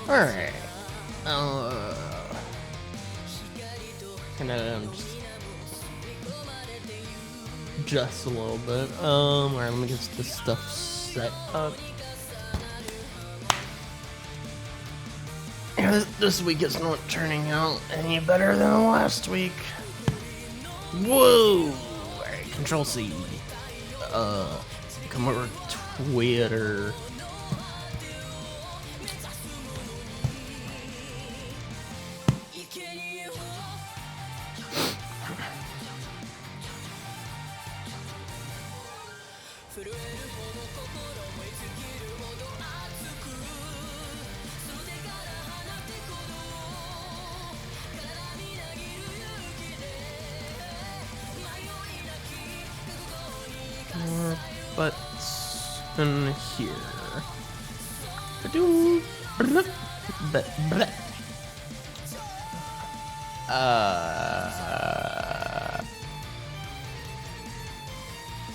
Alright. Kind of just a little bit. Alright, let me get this stuff set up. This week is not turning out any better than last week. Whoa! Alright, Control C. Come over Twitter. But in here. Ba-doom. Blah. Blah.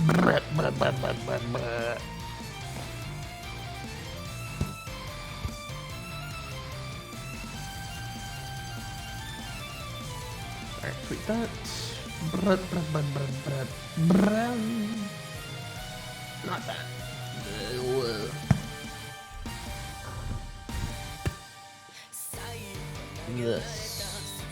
Blah, blah, blah, blah, blah, blah. Alright, tweet that. Blah, blah, blah, blah, blah, blah. Not that. This.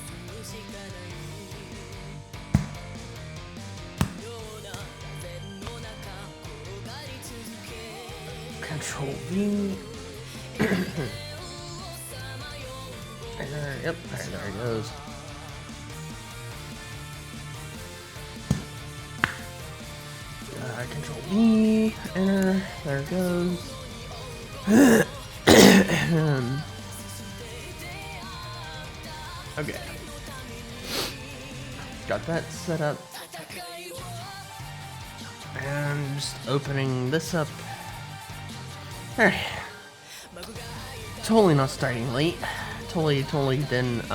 Control V. Yep, there it goes. Control V, enter, there it goes. Okay. Got that set up. And just opening this up. Alright. Totally not starting late. Totally didn't,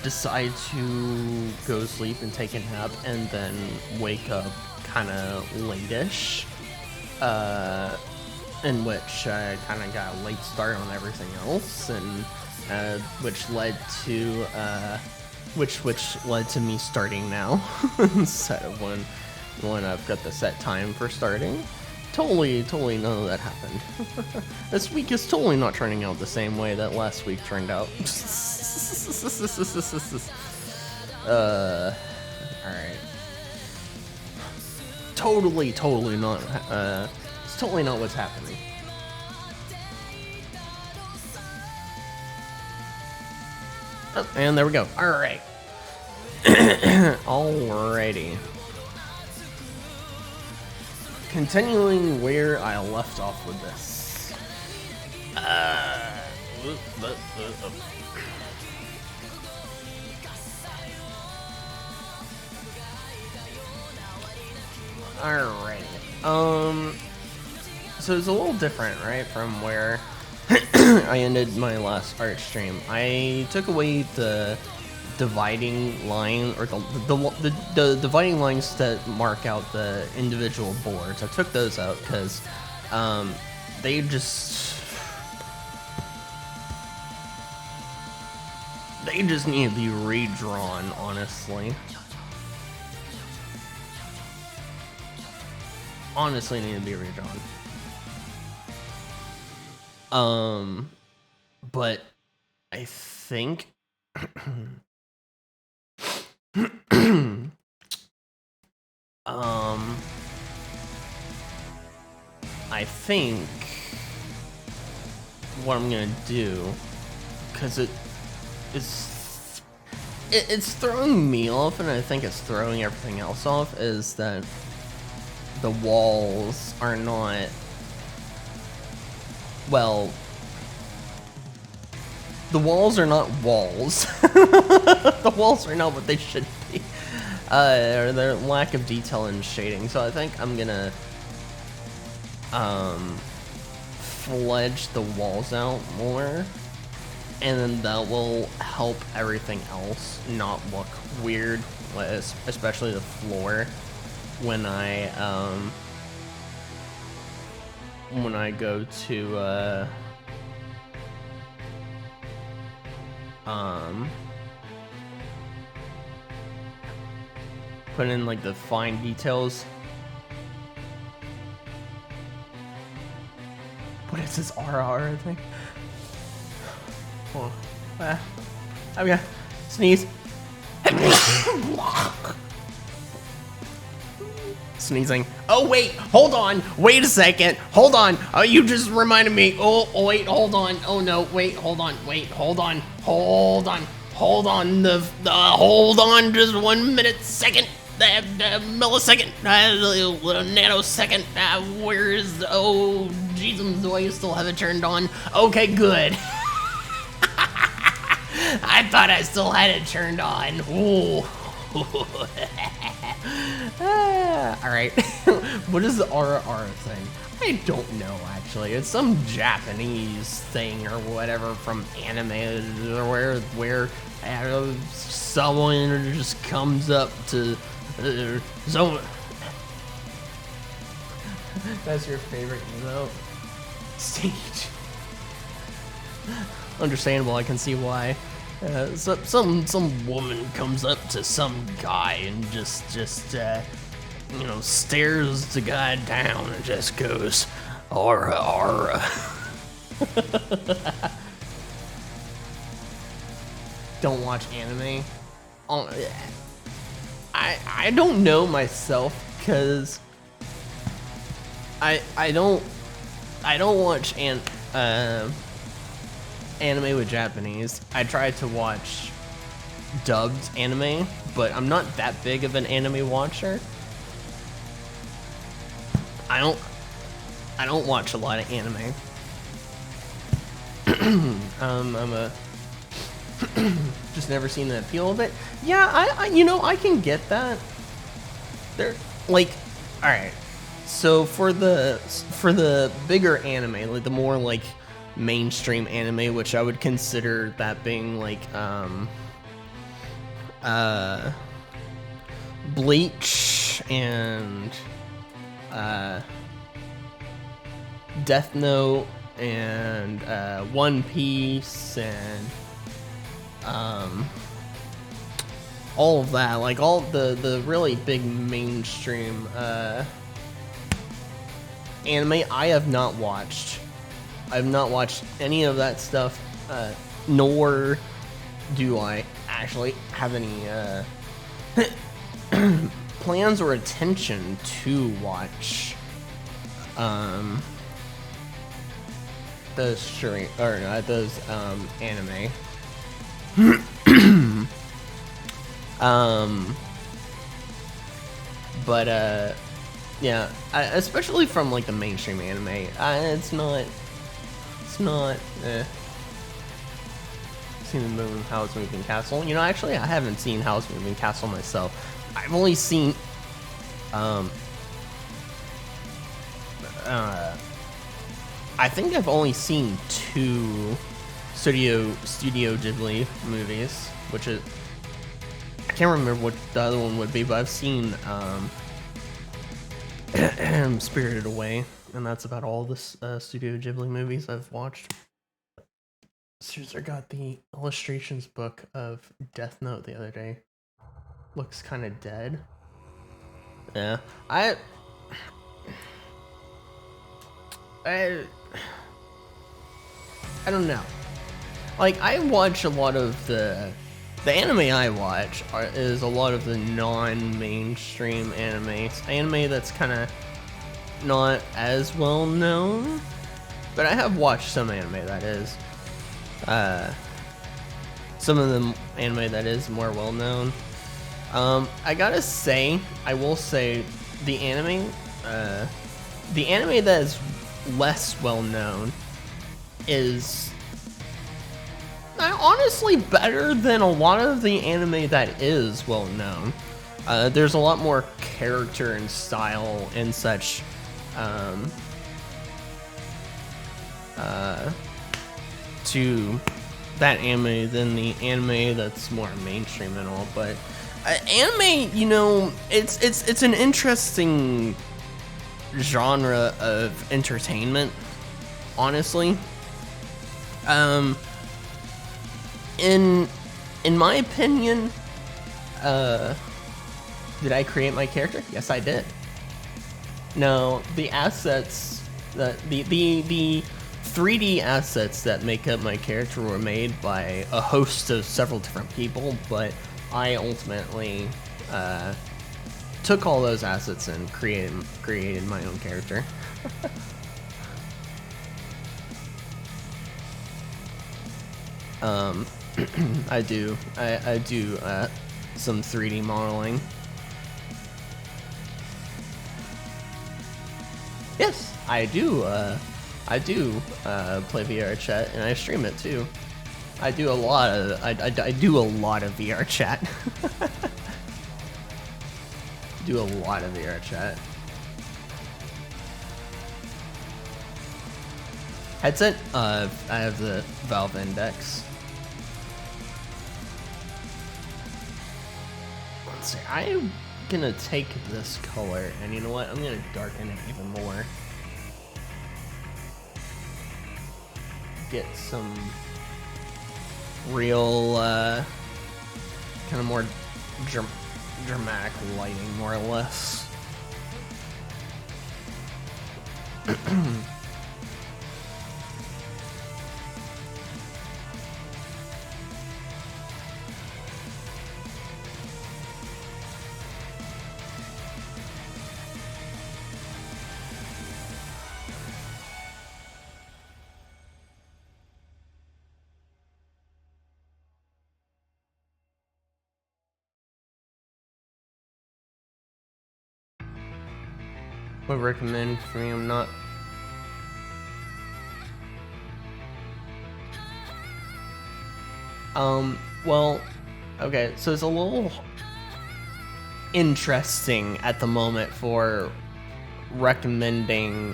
decide to go to sleep and take a nap and then wake up kind of late-ish, in which I kind of got a late start on everything else, and which led to me starting now instead of when I've got the set time for starting. Totally none of that happened. This week is totally not turning out the same way that last week turned out. Alright. Totally not, it's totally not what's happening. Oh, and there we go. Alright. Alrighty. Continuing where I left off with this. Alright. So it's a little different, right, from where I ended my last art stream. I took away the dividing line, or the dividing lines that mark out the individual boards. I took those out because they just need to be redrawn, honestly. Honestly need to be redrawn. But I think I think what I'm gonna do, because it's throwing me off, and I think it's throwing everything else off, is that the walls are not, well, the walls are not walls. The walls are not what they should be. Or their lack of detail and shading. So I think I'm gonna fledge the walls out more, and then that will help everything else not look weird, especially the floor, when I when I go to put in like the fine details. What is this RR thing? Oh, I'm gonna sneeze. Sneezing. Oh wait, hold on. Wait a second. Hold on. Oh, you just reminded me. Oh wait, hold on. Oh no, wait, hold on. Wait, hold on. Hold on. Hold on. Hold on. Just 1 minute, second, millisecond, nanosecond. Where is? Oh, Jesus, do I still have it turned on? Okay, good. I thought I still had it turned on. Ooh. Alright. What is the RR thing? I don't know, actually. It's some Japanese thing or whatever from anime or where someone just comes up to someone. That's your favorite emo stage. Understandable, I can see why. Some woman comes up to some guy and just you know, stares the guy down and just goes, aura, aura. Don't watch anime. I don't know myself, because I don't watch anime with Japanese. I tried to watch dubbed anime, but I'm not that big of an anime watcher. I don't watch a lot of anime. I'm just never seen the appeal of it. Yeah, I you know, I can get that. They're like, all right. So for the bigger anime, like the more like mainstream anime, which I would consider that being like Bleach and Death Note and One Piece and all of that, like all the really big mainstream anime, I have not watched. I've not watched any of that stuff, nor do I actually have any plans or attention to watch those stream or those anime. But yeah, especially from like the mainstream anime, it's not. Seen the movie Howl's Moving Castle. You know, actually, I haven't seen Howl's Moving Castle myself. I've only seen I think I've only seen 2 Studio Ghibli movies, which is, I can't remember what the other one would be, but I've seen Spirited Away, and that's about all the Studio Ghibli movies I've watched. Seriously, I got the illustrations book of Death Note the other day. Looks kind of dead. Yeah, I don't know. Like, I watch a lot of the anime I watch is a lot of the non-mainstream anime that's kind of not as well known, but I have watched some anime that is some of the anime that is more well known. I gotta say, I will say the anime that is less well known is honestly better than a lot of the anime that is well known. There's a lot more character and style and such to that anime than the anime that's more mainstream and all. But anime, you know, it's an interesting genre of entertainment, honestly. In my opinion, did I create my character? Yes, I did. No, the assets, the 3D assets that make up my character were made by a host of several different people, but I ultimately took all those assets and created my own character. I do some 3D modeling. Yes, I do play VR chat, and I stream it too. I do a lot of VR chat. Do a lot of VR chat. Headset? I have the Valve Index. Let's see, I'm gonna take this color, and you know what? I'm gonna darken it even more. Get some real, kind of more dramatic lighting, more or less. Would recommend for me. I'm not. Well, okay, so it's a little interesting at the moment for recommending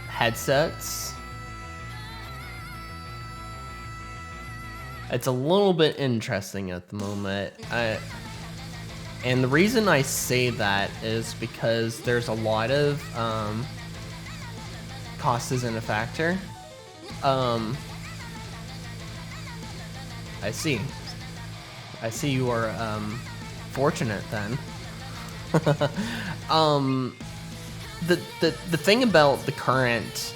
headsets. It's a little bit interesting at the moment. And the reason I say that is because there's a lot of cost isn't a factor. I see you are fortunate then. The thing about the current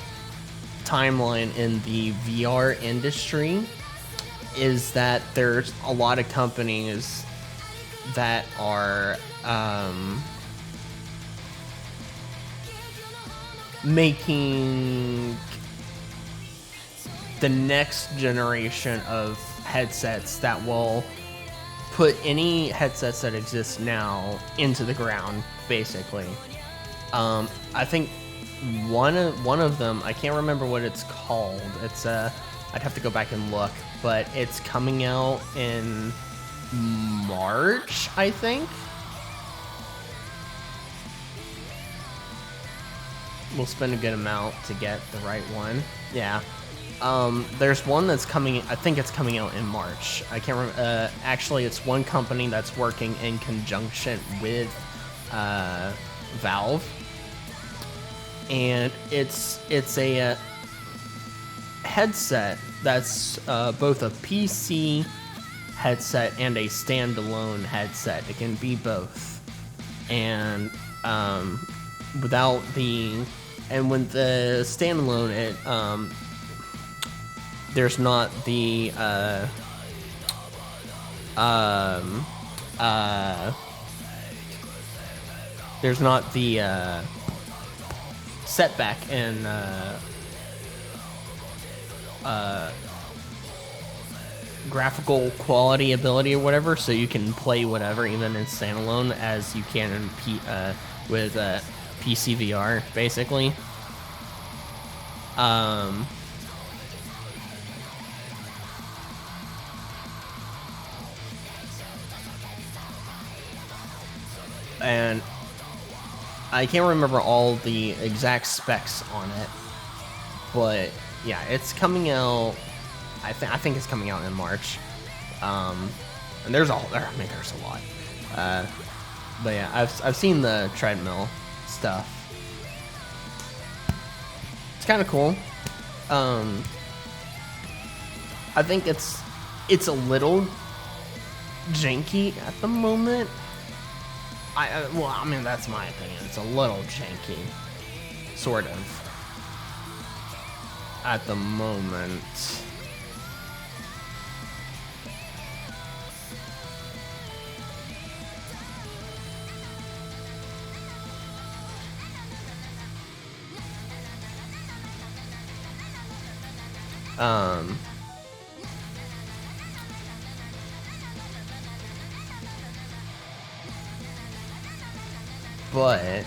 timeline in the VR industry is that there's a lot of companies that are making the next generation of headsets that will put any headsets that exist now into the ground, basically. I think one of them, I can't remember what it's called. It's I'd have to go back and look, but it's coming out in March, I think. We'll spend a good amount to get the right one. Yeah. There's one that's coming, I think it's coming out in March. I can't remember. Actually, it's one company that's working in conjunction with Valve. And it's a headset that's both a PC headset and a standalone headset. It can be both. And with the standalone, it there's not the setback and graphical quality ability or whatever, so you can play whatever even in standalone as you can in with PC VR, basically. And I can't remember all the exact specs on it, but yeah, it's coming out. I think it's coming out in March. And there's a lot. But yeah, I've seen the treadmill stuff. It's kind of cool. I think it's a little janky at the moment. Well, I mean, that's my opinion. It's a little janky, sort of, at the moment. But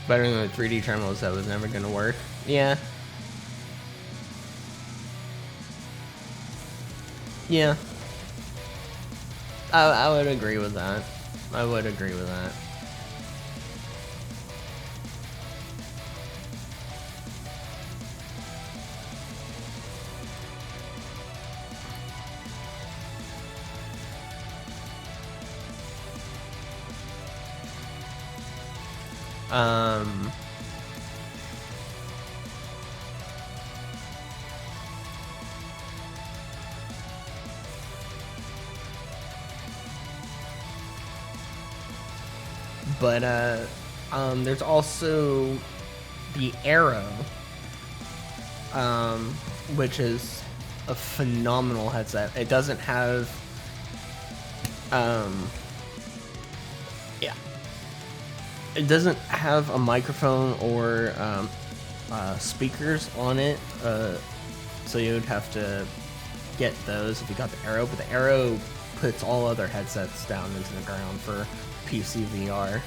better than the 3D terminals that was never gonna work. Yeah. Yeah. I would agree with that. I would agree with that. But there's also the Arrow, which is a phenomenal headset. It doesn't have, yeah, it doesn't have a microphone or speakers on it, so you would have to get those if you got the Arrow. But the Arrow puts all other headsets down into the ground for PC VR,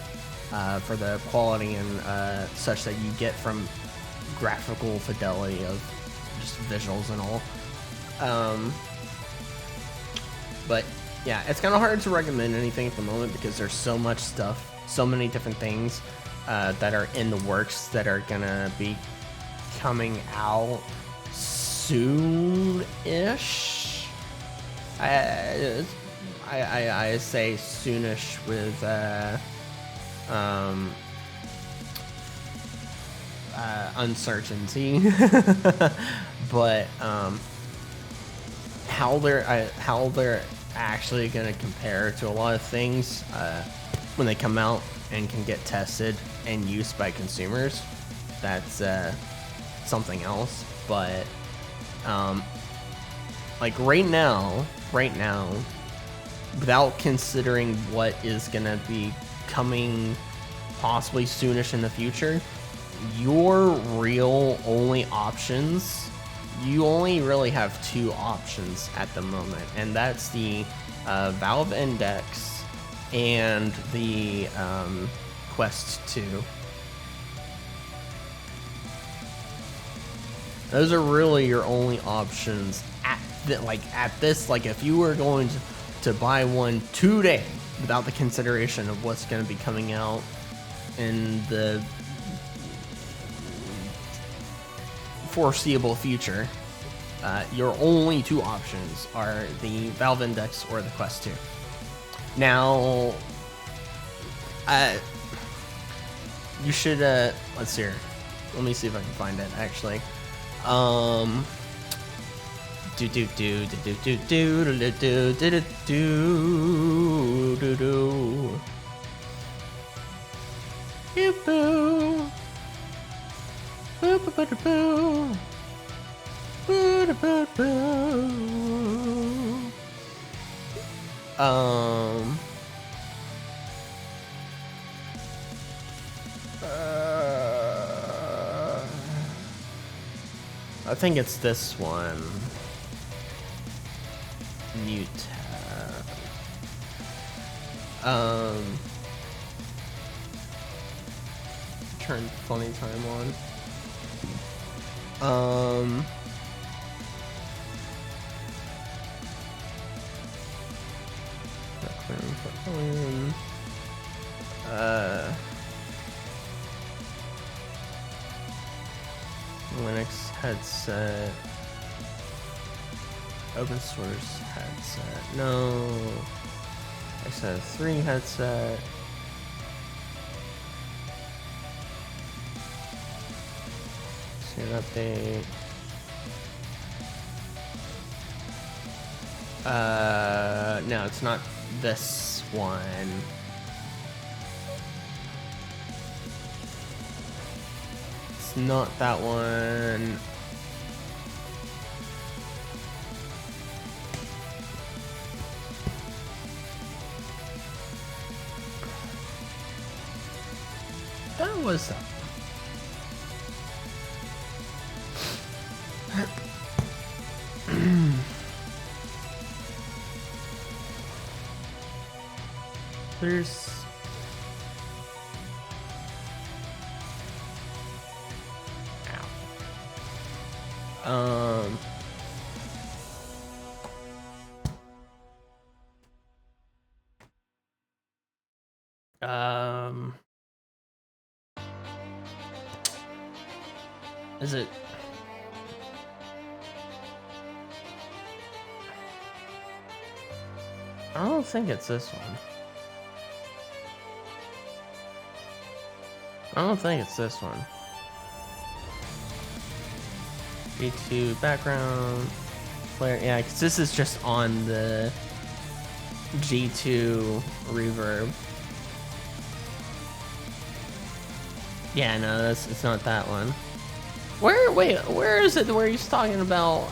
for the quality and such that you get from graphical fidelity of just visuals and all. But yeah, it's kind of hard to recommend anything at the moment because there's so much stuff, so many different things that are in the works that are gonna be coming out soon-ish. I say soonish with uncertainty, but how they're actually going to compare to a lot of things when they come out and can get tested and used by consumers, that's something else. But like right now, without considering what is gonna be coming possibly soonish in the future, your real only options, you only really have two options at the moment, and that's the Valve Index and the Quest 2. Those are really your only options at this. Like, if you were going to buy one today without the consideration of what's going to be coming out in the foreseeable future, your only two options are the Valve Index or the Quest 2. Now, you should let's see here. Let me see if I can find it actually. I think it's this one. New tab. Turn funny time on. Linux headset. Open source headset. No. XF3 headset. See an update. No, it's not this one. It's not that one. That was that. There's is it? I don't think it's this one. I don't think it's this one. G2 background player, yeah, because this is just on the G2 reverb. Yeah, no, it's not that one. Where is it where he's talking about,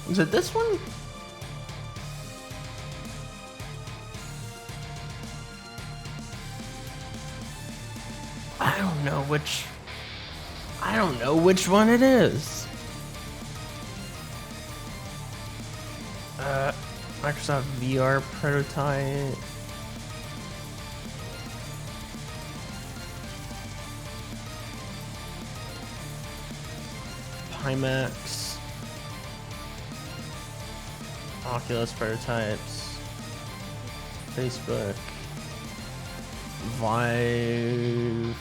is it this one? I don't know which one it is. Microsoft VR prototype. Pimax. Oculus prototypes. Facebook. Vive.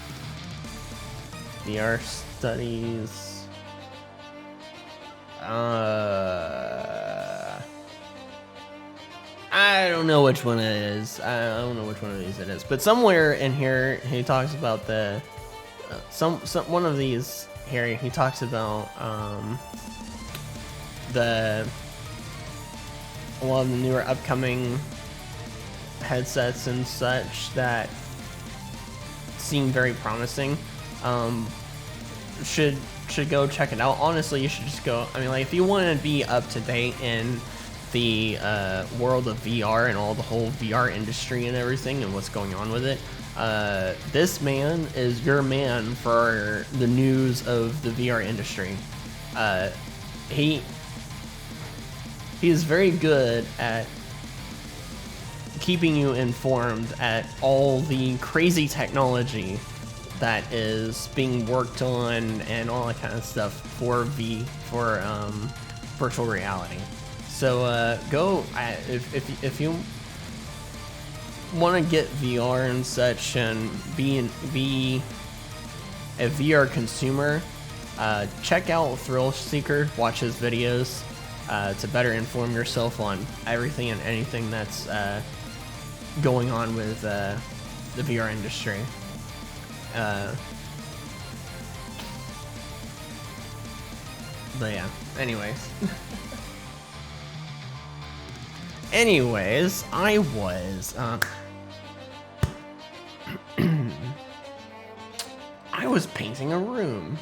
VR studies. I don't know which one it is. I don't know which one of these it is. But somewhere in here, he talks about the one of these here. He talks about a lot of the newer upcoming headsets and such that seem very promising. Should go check it out. Honestly, you should just go. I mean, like, if you want to be up to date in the world of VR and all the whole VR industry and everything and what's going on with it, this man is your man for the news of the VR industry. He is very good at keeping you informed at all the crazy technology that is being worked on and all that kind of stuff for virtual reality. So go if you want to get VR and such and be a VR consumer, check out Thrill Seeker. Watch his videos to better inform yourself on everything and anything that's going on with the VR industry. But yeah, anyways. I was I was painting a room.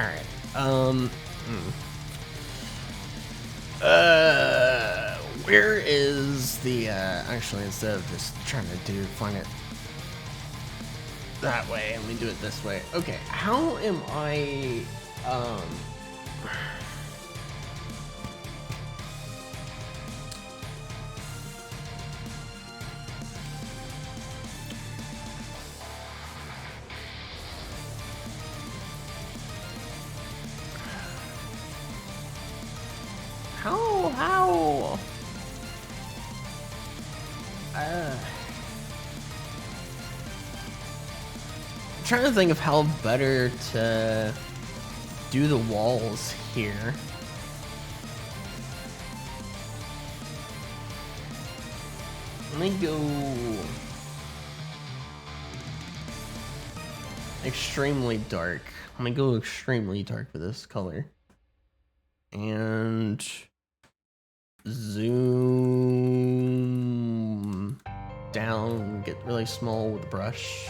Alright. Where is the, actually, instead of just trying to find it that way, let me do it this way. Okay, how am I, how? I'm trying to think of how better to do the walls here. Let me go extremely dark. Let me go extremely dark for this color. And zoom down, get really small with the brush.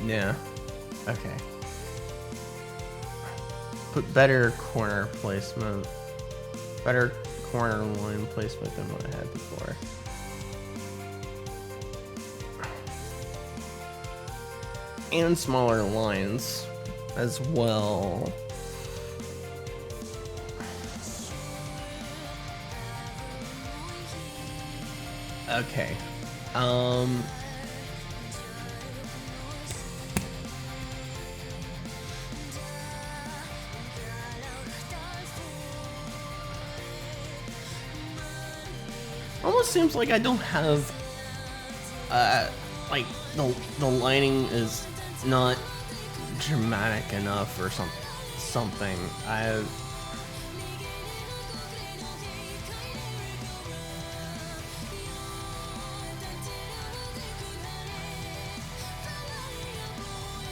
Yeah, okay. Put better corner placement. Better corner line placement than what I had before. And smaller lines as well. Okay. Almost seems like I don't have like the lining is not dramatic enough or something.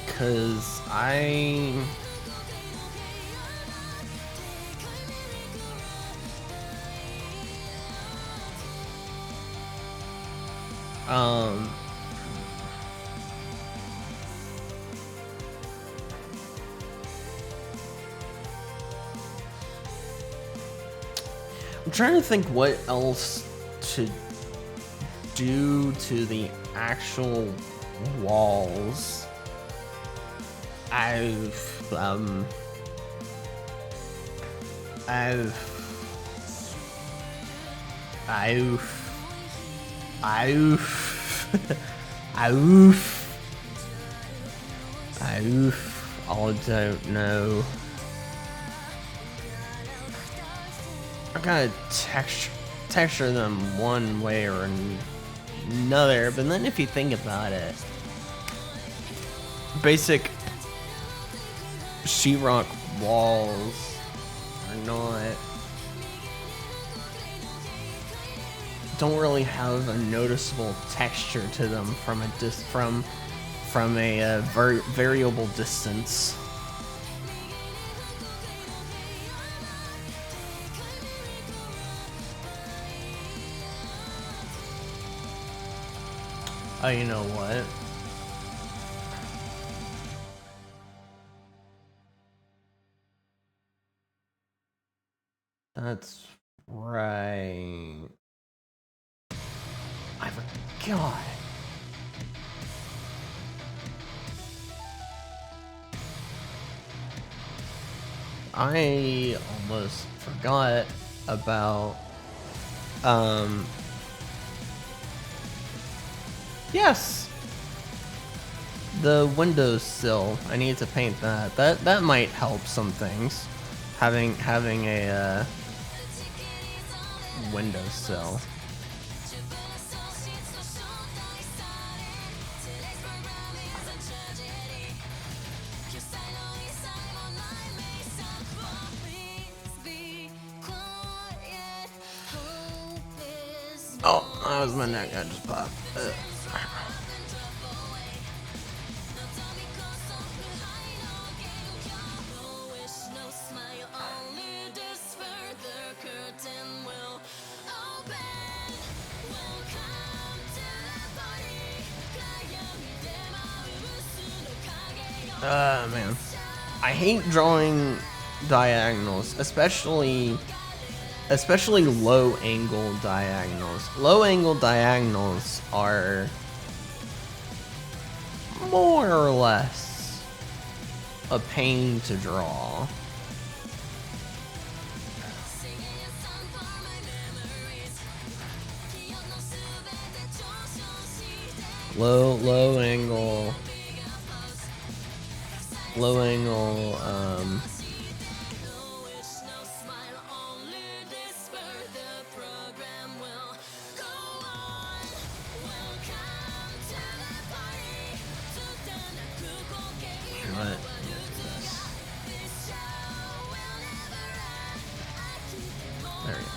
Cause I'm trying to think what else to do to the actual walls. I've I don't know. I gotta texture them one way or another, but then if you think about it, basic sheetrock walls are don't really have a noticeable texture to them from a variable distance. Oh, you know what? That's right. I forgot. I almost forgot about, yes! The windowsill. I need to paint that. That might help some things. Having a, windowsill. Oh, that was my neck. I just popped. Man. I hate drawing diagonals, especially low angle diagonals. Low angle diagonals are more or less a pain to draw. Low angle, what? There we go.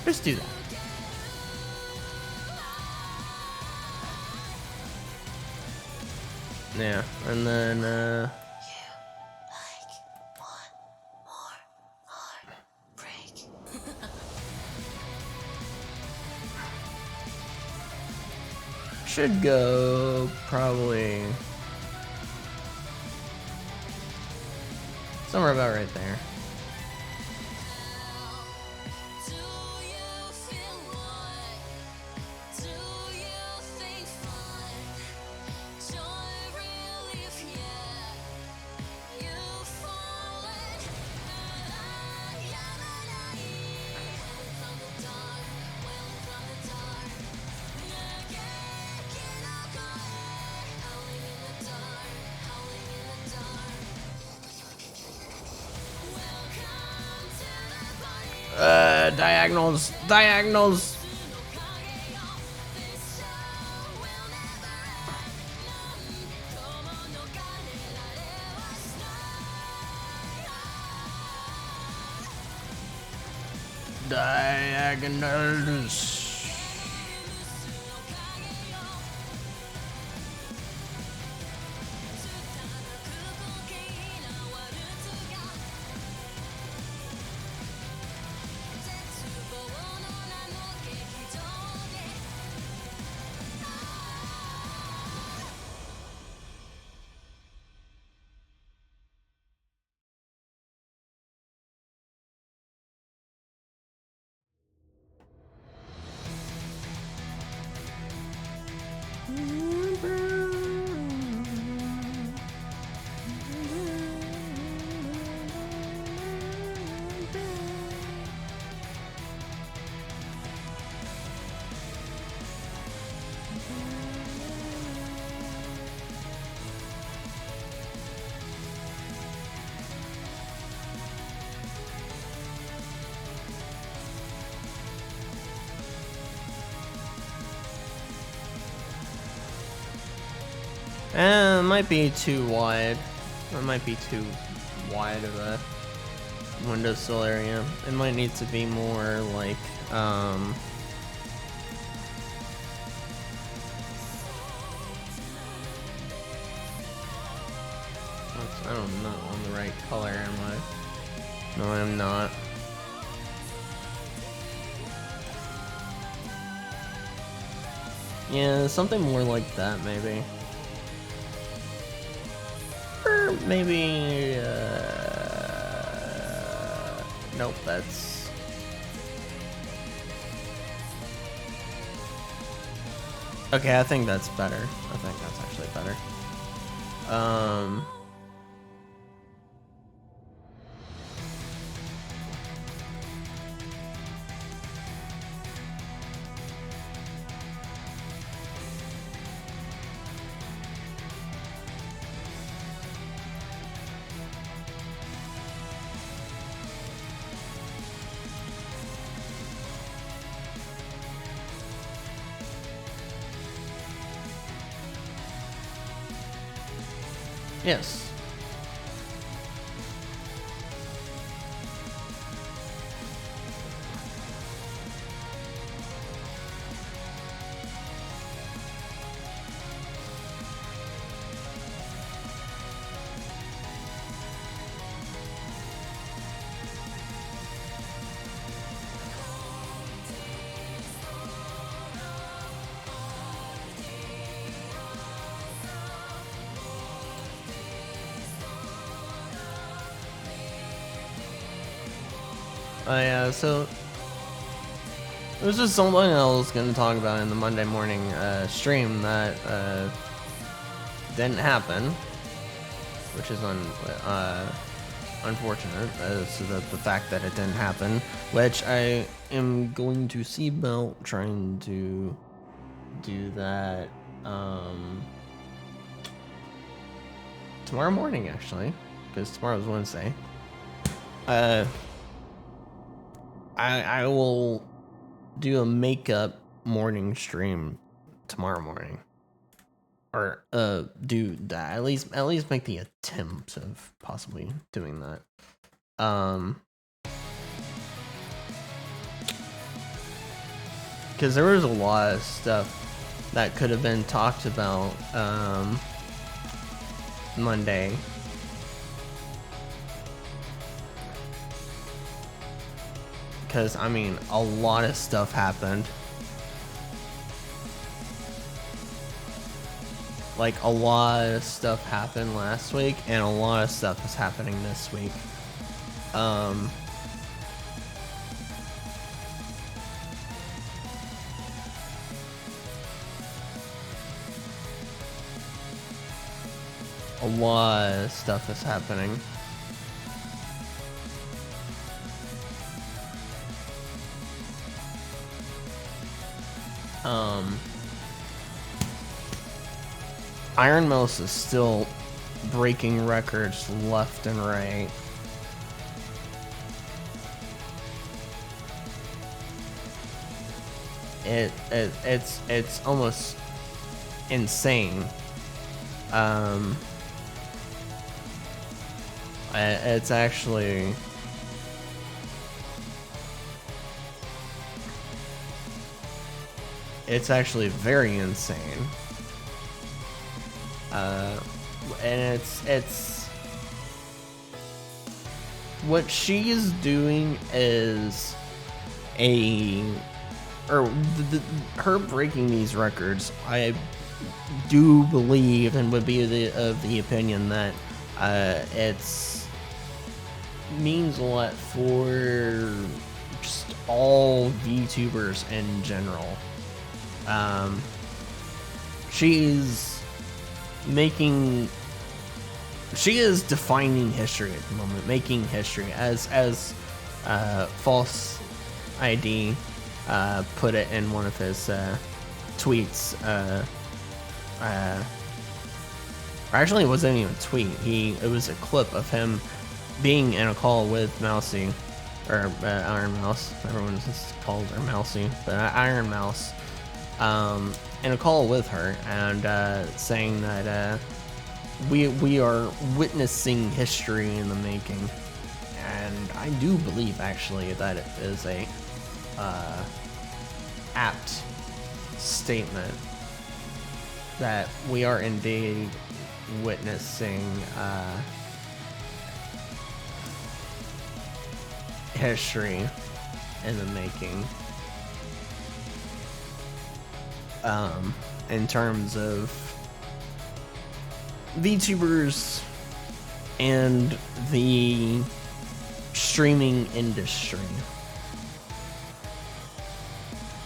Just do that. Yeah, and then should go probably somewhere about right there. Diagonals. Diagonals. It might be too wide. It might be too wide of a windowsill area. It might need to be more like, I don't know, I'm the right color, am I? No, I'm not. Yeah, something more like that, maybe. Or maybe, nope, that's... Okay, I think that's better. I think that's actually better. Yes. Yeah, so it was just something I was going to talk about in the Monday morning stream that didn't happen, which is unfortunate as to the fact that it didn't happen, which I am going to see about trying to do that tomorrow morning, actually, because tomorrow's Wednesday. I will do a makeup morning stream tomorrow morning, or do that, at least make the attempt of possibly doing that. Because there was a lot of stuff that could have been talked about Monday. Because, I mean, a lot of stuff happened. Like, a lot of stuff happened last week, and a lot of stuff is happening this week. A lot of stuff is happening. Iron Mouse is still breaking records left and right. It's almost insane. It's actually very insane. And it's what she is doing is her breaking these records. I do believe and would be of the opinion that it's means a lot for just all VTubers in general. She is defining history at the moment, making history, as False ID put it in one of his tweets. Actually, it wasn't even a tweet. It was a clip of him being in a call with Mousy, or Iron Mouse. Everyone just called her Mousy, but Iron Mouse. In a call with her, and saying that we are witnessing history in the making, and I do believe actually that it is a apt statement that we are indeed witnessing history in the making. In terms of VTubers and the streaming industry.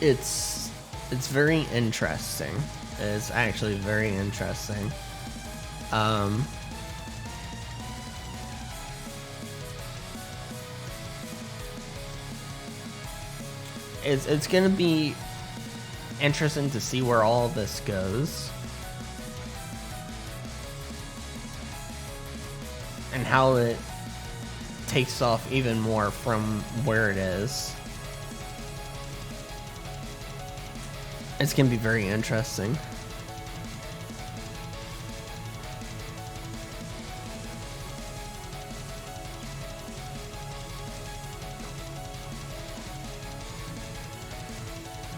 It's very interesting. It's actually very interesting. It's gonna be interesting to see where all this goes and how it takes off even more from where it is. It's gonna be very interesting.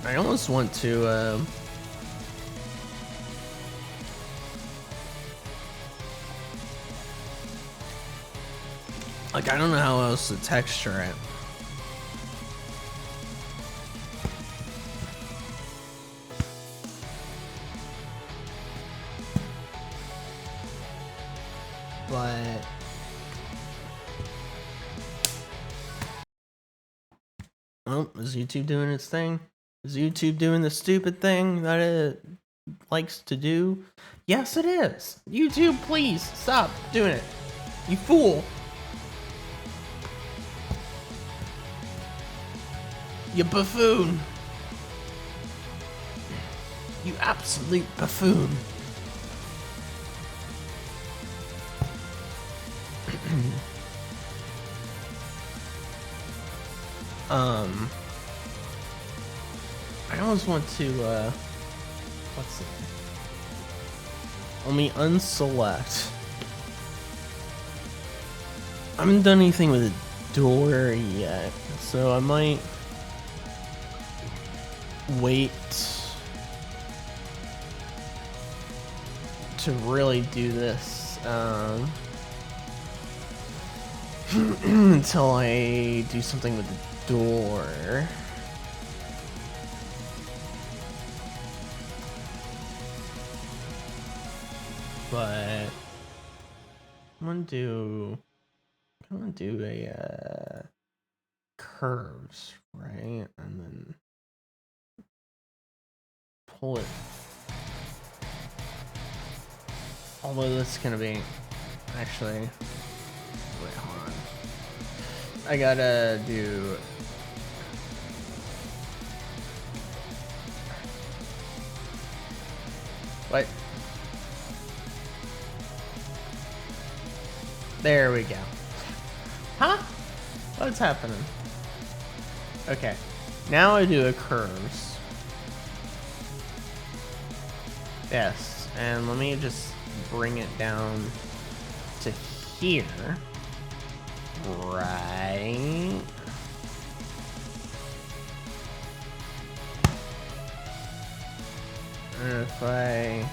I almost want to like, I don't know how else to texture it. But Oh, is YouTube doing its thing? Is YouTube doing the stupid thing that it likes to do? Yes, it is. YouTube, please stop doing it. You fool. You buffoon. You absolute buffoon. I always want to, what's it? Let me unselect. I haven't done anything with a door yet, so I might wait to really do this, until I do something with the door. But I'm gonna do a curves, right? And then pull it. Although this is gonna be actually, wait, hold on. I gotta do. What? There we go. Huh? What's happening? Okay. Now I do a curves. Yes. And let me just bring it down to here. Right. And if I...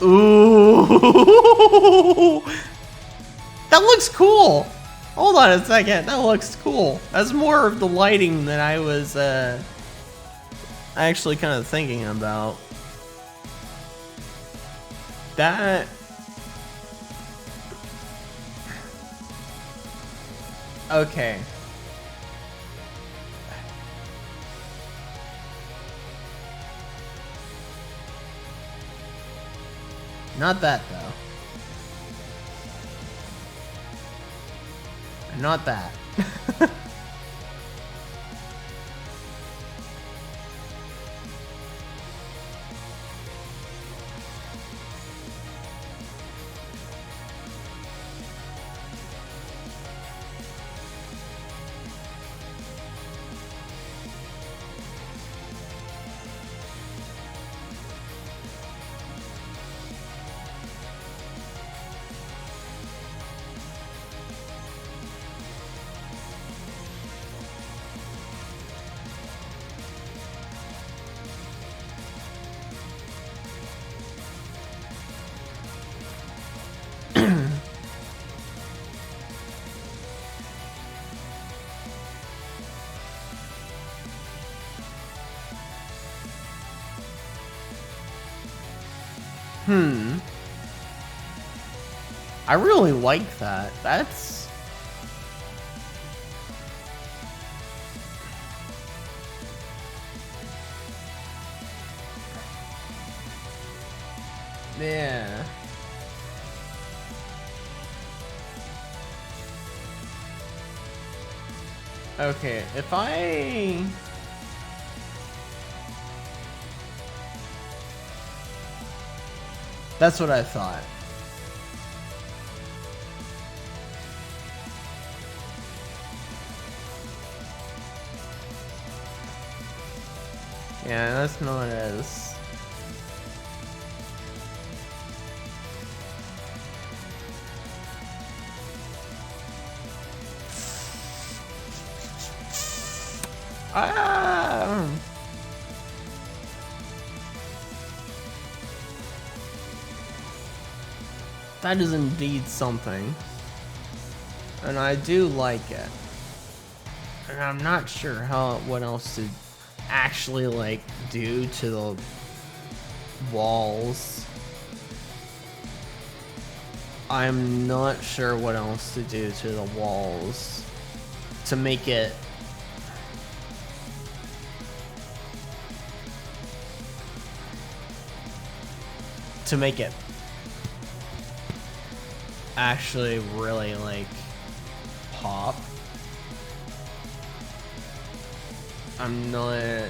Ooh, that looks cool. Hold on a second, that looks cool. That's more of the lighting that I was actually kind of thinking about. That. Okay. Not that, though. Not that. I really like that. That's... yeah. Okay, if I... That's what I thought. Yeah, that's not as... Ah! That is indeed something. And I do like it. And I'm not sure what else to actually like do to the walls. I'm not sure what else to do to the walls to make it actually really like pop. I'm not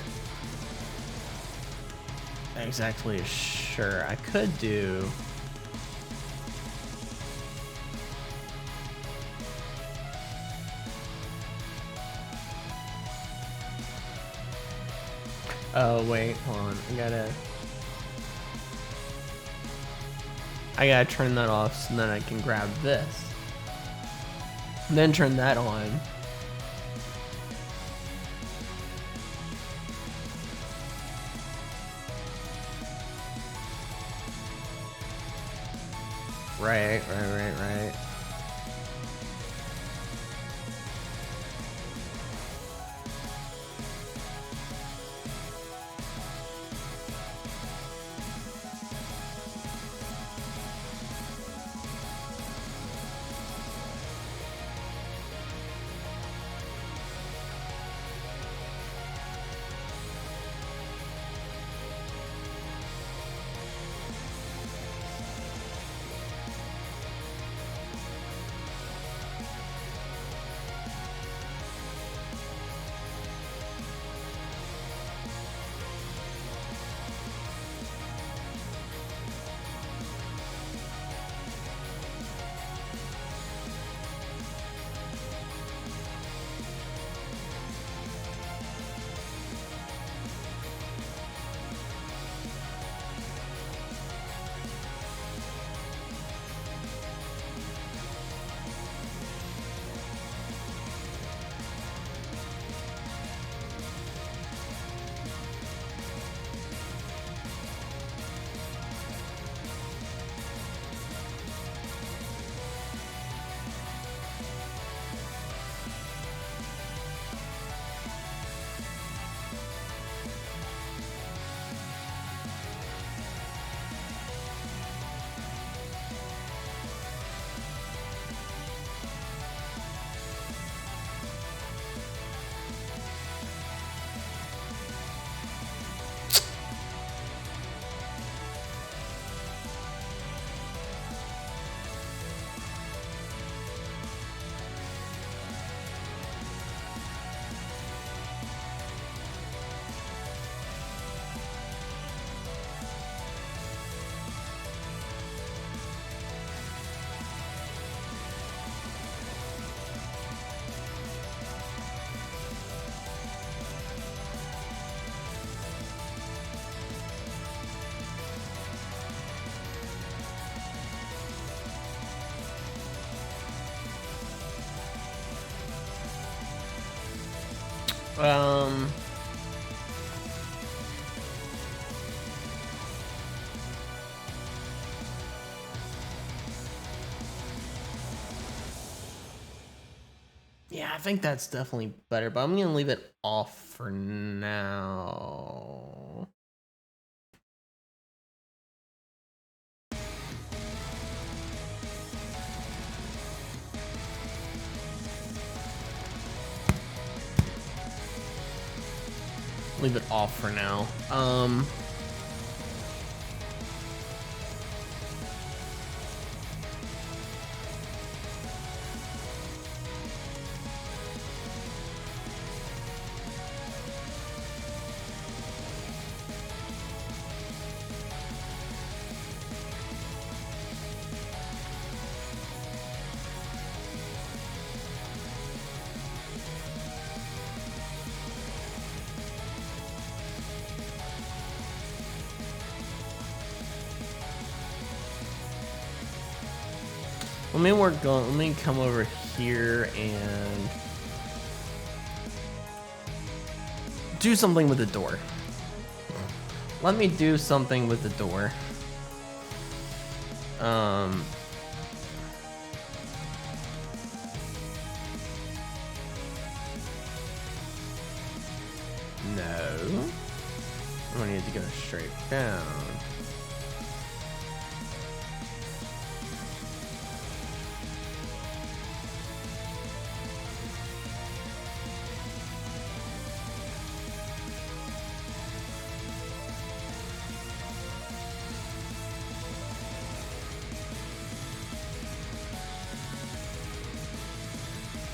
exactly sure. I could do oh wait, hold on. I gotta turn that off so then I can grab this. And then turn that on. Right. Um, yeah, I think that's definitely better, but I'm gonna leave it off for now. Leave it off for now. Let me come over here and do something with the door. Let me do something with the door. No. I need to go straight down.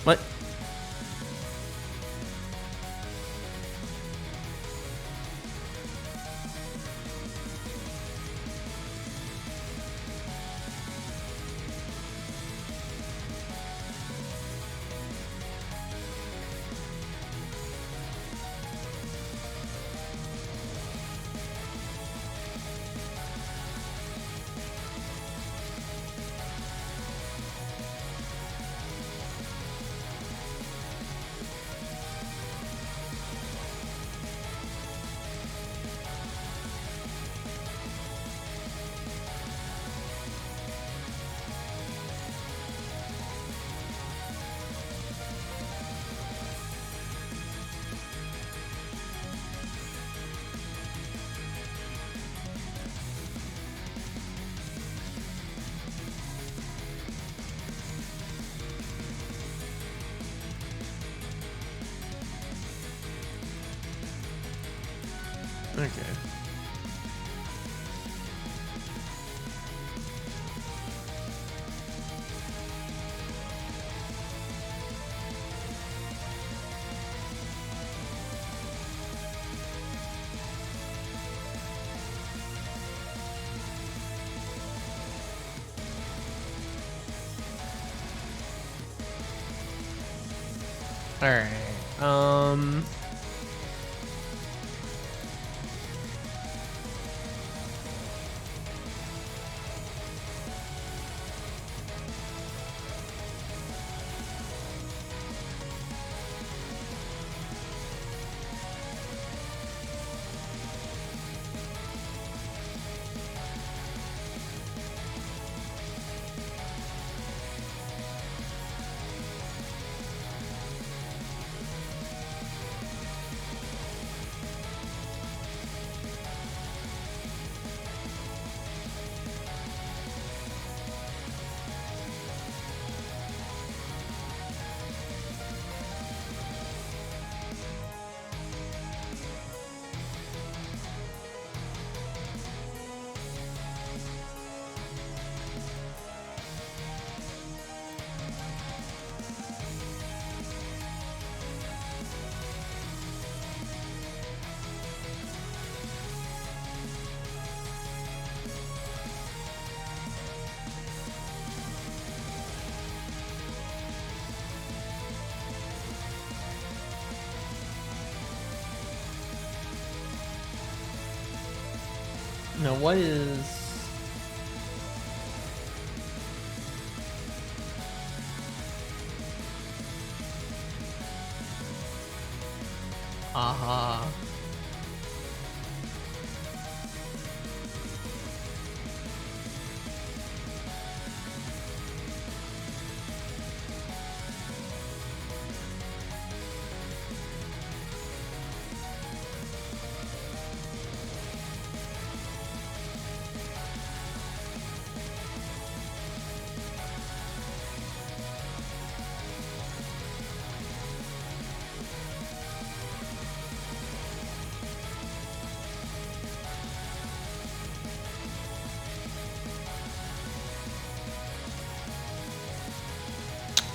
What? Okay. All right. Now what is... Aha.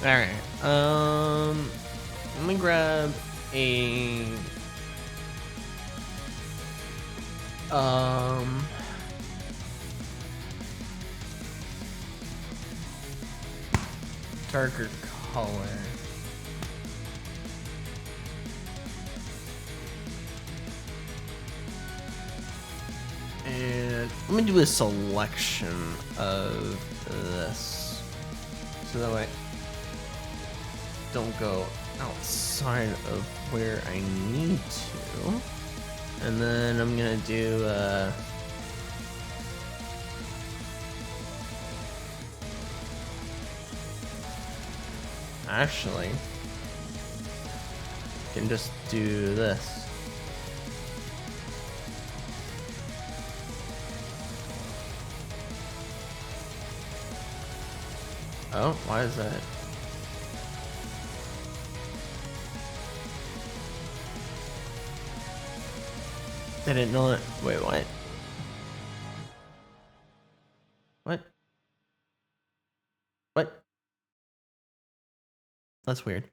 Alright, let me grab a, darker color. And let me do a selection of this, so that way don't go outside of where I need to. And then I'm gonna do actually can just do this. Oh, why is that? Did it not? Wait, what? What? What? That's weird.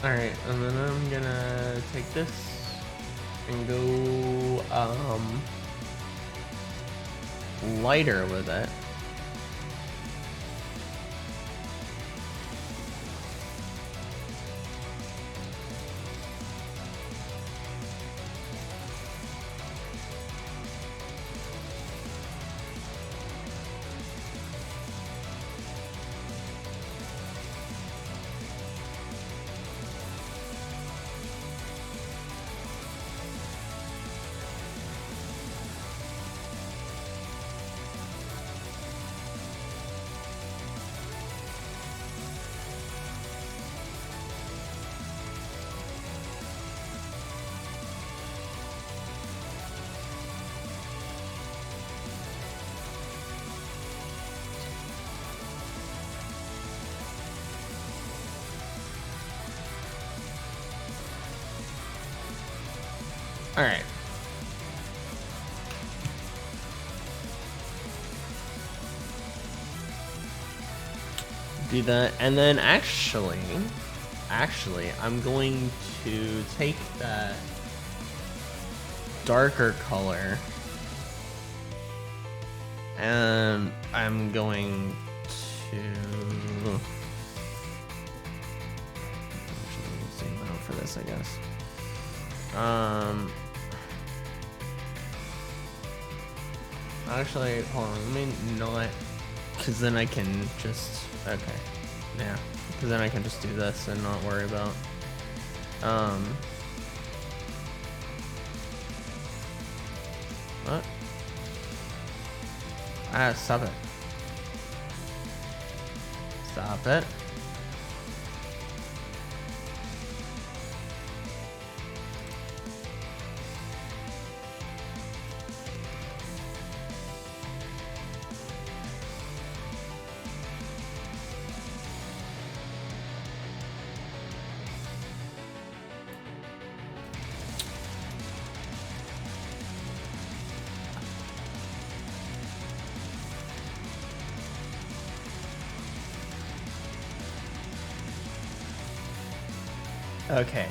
Alright, and then I'm gonna take this and go lighter with it. Alright. Do that, and then actually, I'm going to take that darker color, and I'm going to zoom out for this, I guess. Actually, hold on, let me not, because then I can just, okay, yeah, because then I can just do this and not worry about, what? Ah, stop it. Stop it. Okay.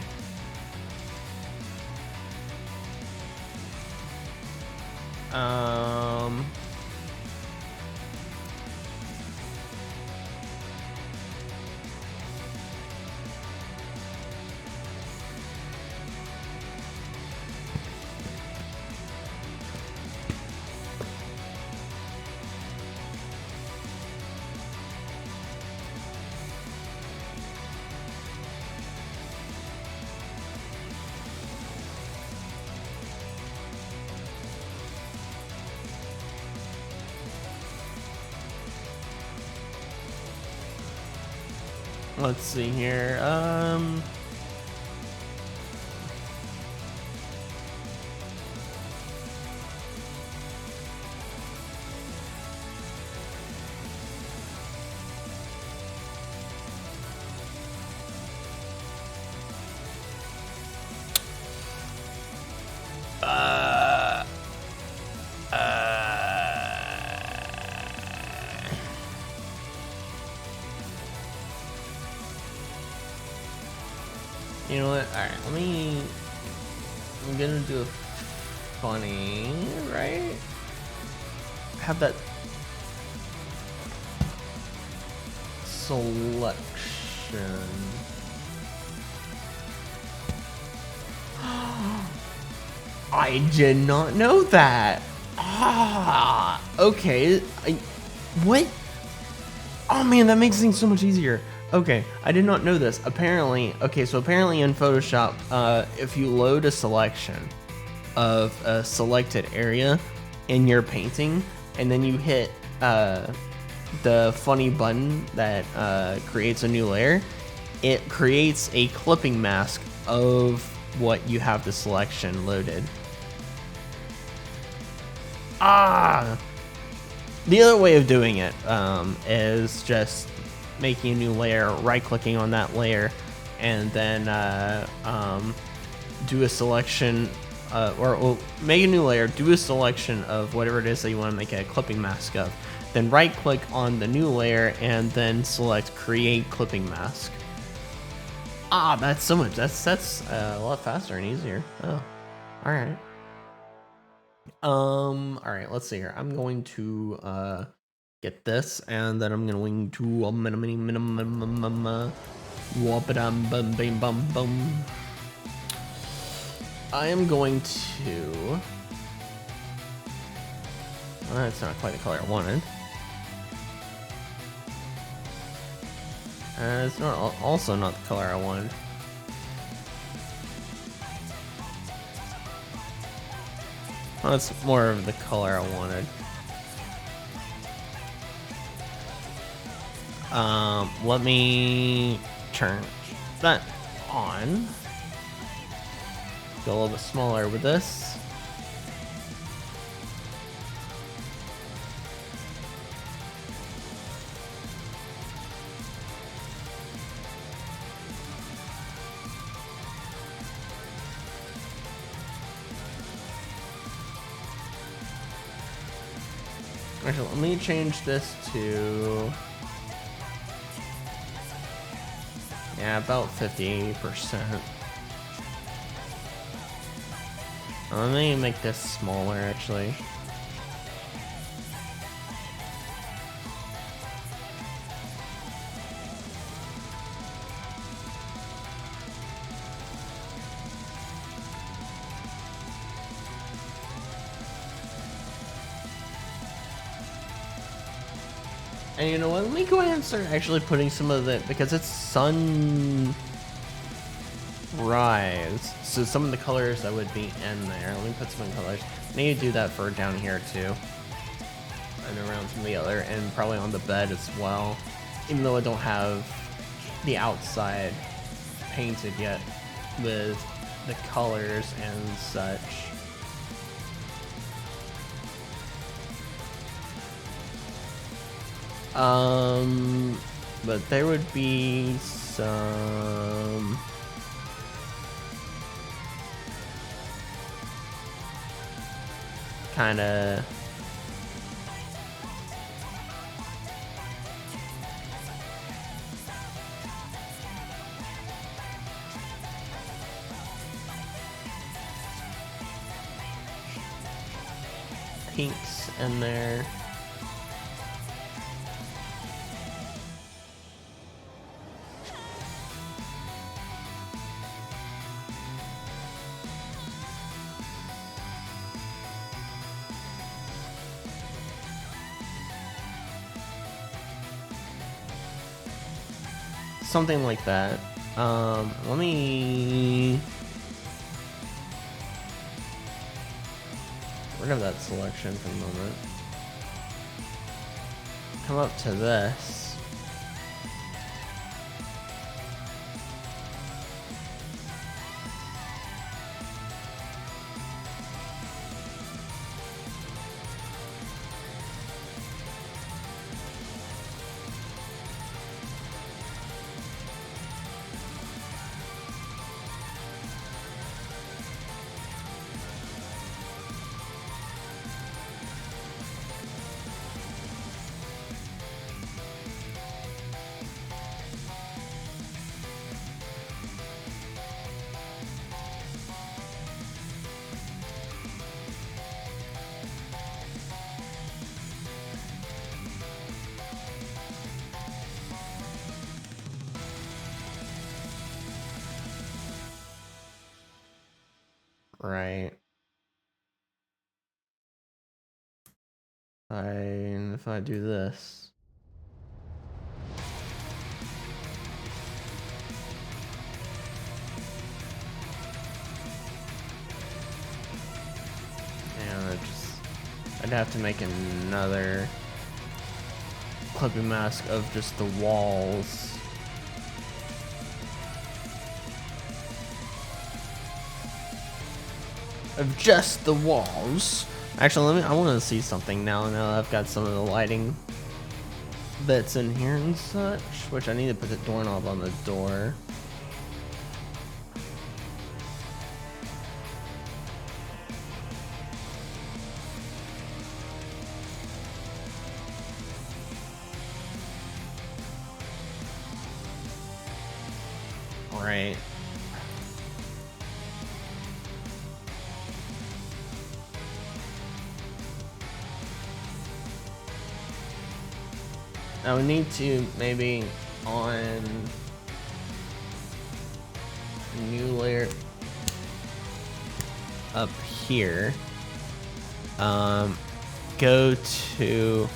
Let's see here. You know what? Alright, I'm gonna do a funny, right? Have that selection. I did not know that. Ah, okay. What? Oh man, that makes things so much easier. Okay, I did not know this. Apparently, okay, so apparently in Photoshop, if you load a selection of a selected area in your painting, and then you hit the funny button that creates a new layer, it creates a clipping mask of what you have the selection loaded. Ah! The other way of doing it is just making a new layer, right-clicking on that layer, and then do a selection, or make a new layer, do a selection of whatever it is that you want to make a clipping mask of. Then right-click on the new layer, and then select Create Clipping Mask. Ah, that's so much. That's a lot faster and easier. Oh, all right. All right. Let's see here. I'm going to get this, and then I'm going to minimum whoop-a-dum bum bam bum bum. I am going to. Well, that's not quite the color I wanted. It's not also not the color I wanted. Well, it's more of the color I wanted. Let me turn that on. Go a little bit smaller with this. Actually, let me change this to, yeah, about 50%. Let me make this smaller, actually. And you know what? Let me go ahead and start actually putting some of the, because it's sunrise, so some of the colors that would be in there. Let me put some colors. I need to do that for down here too, and around some of the other, and probably on the bed as well. Even though I don't have the outside painted yet with the colors and such. But there would be some kind of pinks in there. Something like that. Let me rid of that selection for a moment. Come up to this. Right. And if I do this. And I'd have to make another clipping mask of just the walls. Of just the walls. Actually, I want to see something now that I've got some of the lighting bits in here and such, which I need to put the doorknob on the door. Right. I would need to maybe on a new layer up here, go to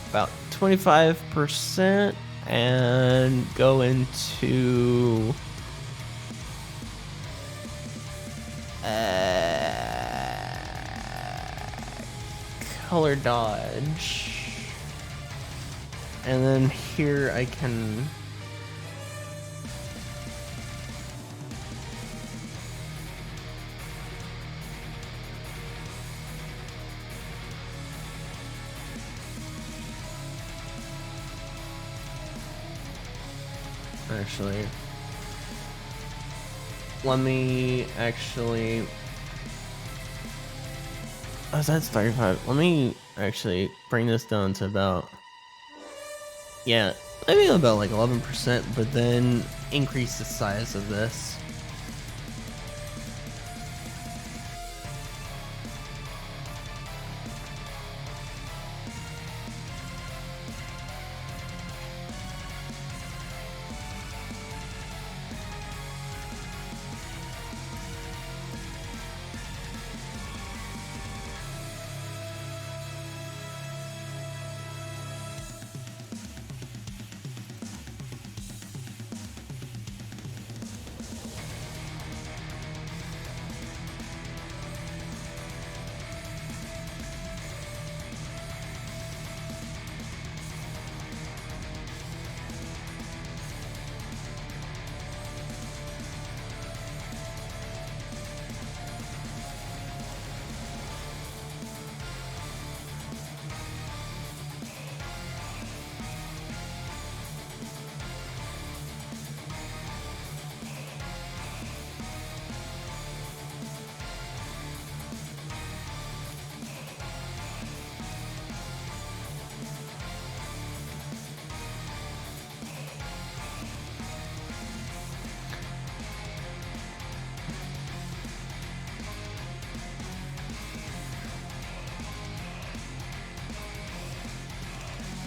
about 25% and go into color dodge. And then here I can actually let me actually oh, that's 35. Let me actually bring this down to about, yeah, maybe about like 11%, but then increase the size of this.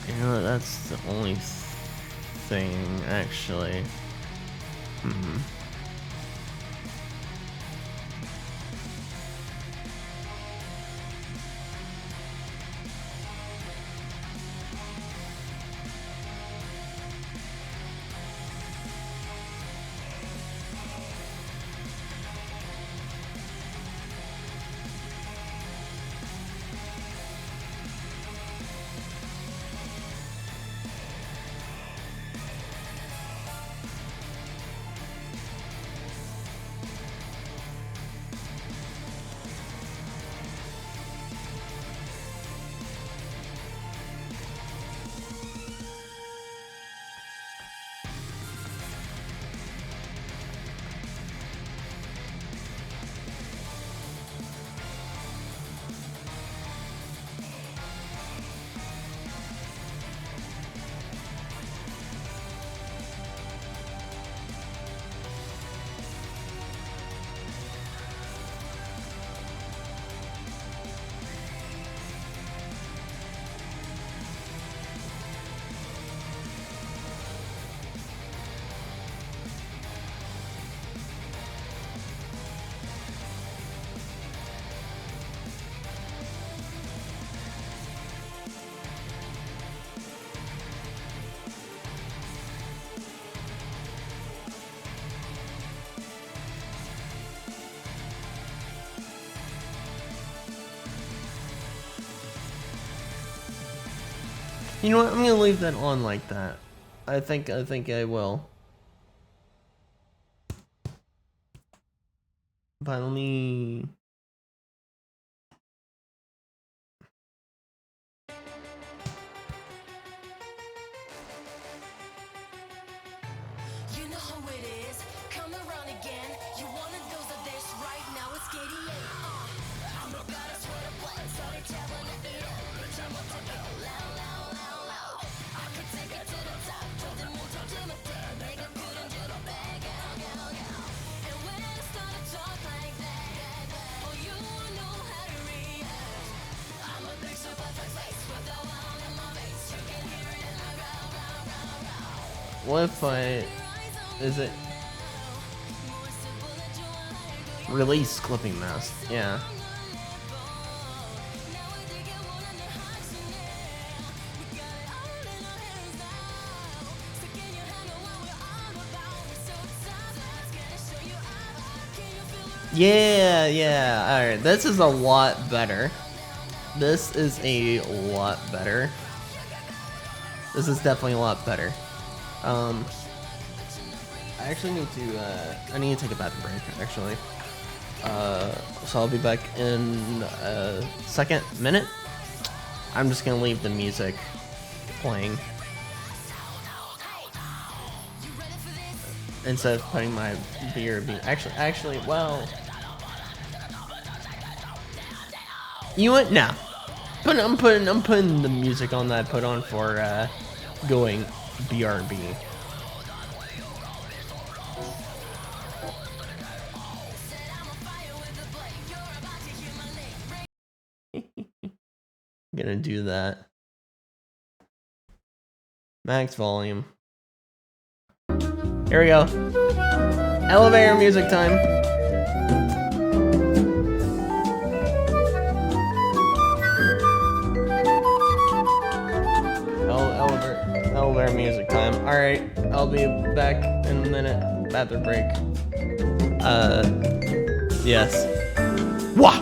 You know, that's the only thing, actually. You know what? I'm gonna leave that on like that. I think I will. But let me. You know how it is. Come around again. You wanted those of this right now. It's KDA. I'm a goddess with a blood. Sorry, telling it. I'm a loud. I could take it to the top. Told them to imitate. Make a good and do the bag. And when I start to talk like that, oh, you know how to react. I'm a big super face with the wild in my face. You can hear it in my growl. What if I? Is it? Release clipping mask. Yeah. Yeah. Alright, this is a lot better. This is a lot better. This is definitely a lot better. I actually need to take a bathroom break, actually. So I'll be back in a minute. I'm just gonna leave the music playing. Instead of putting my BRB. Actually, well. You know what? No. But I'm putting the music on that I put on for going BRB. I'm gonna do that. Max volume. Here we go. Elevator music time. Elevator music time. Alright, I'll be back in a minute. Bathroom break. Yes. Wah!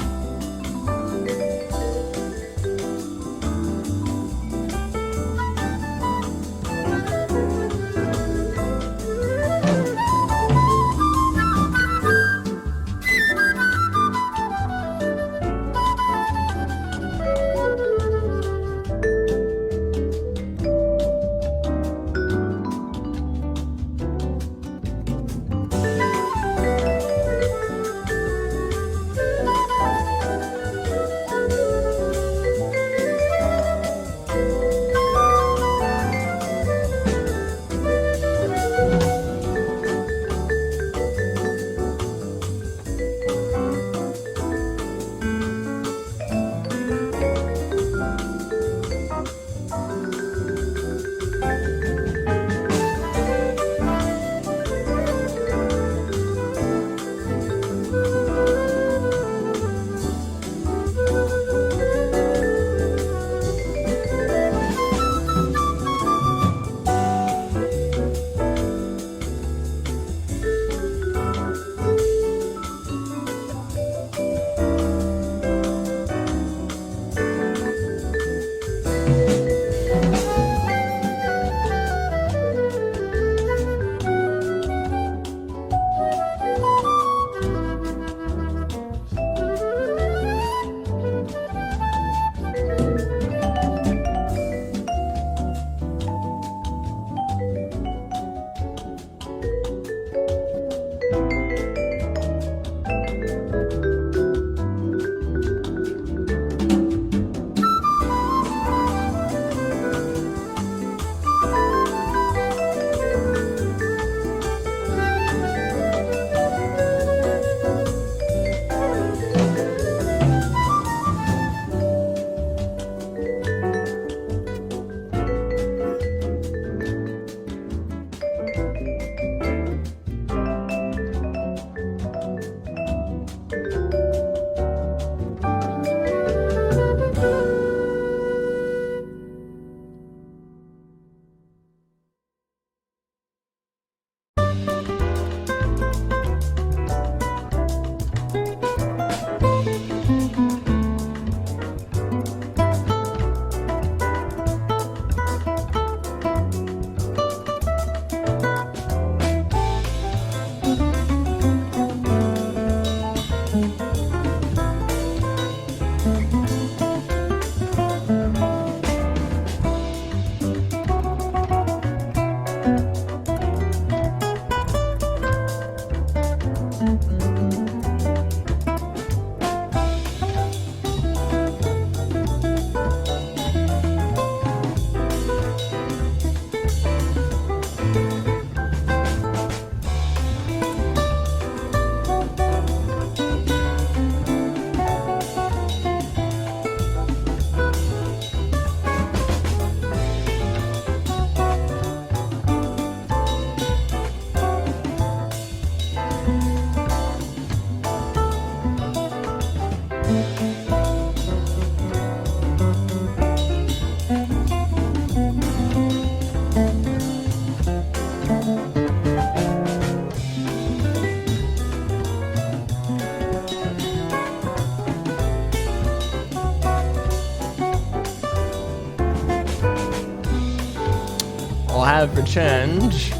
I'll have a change.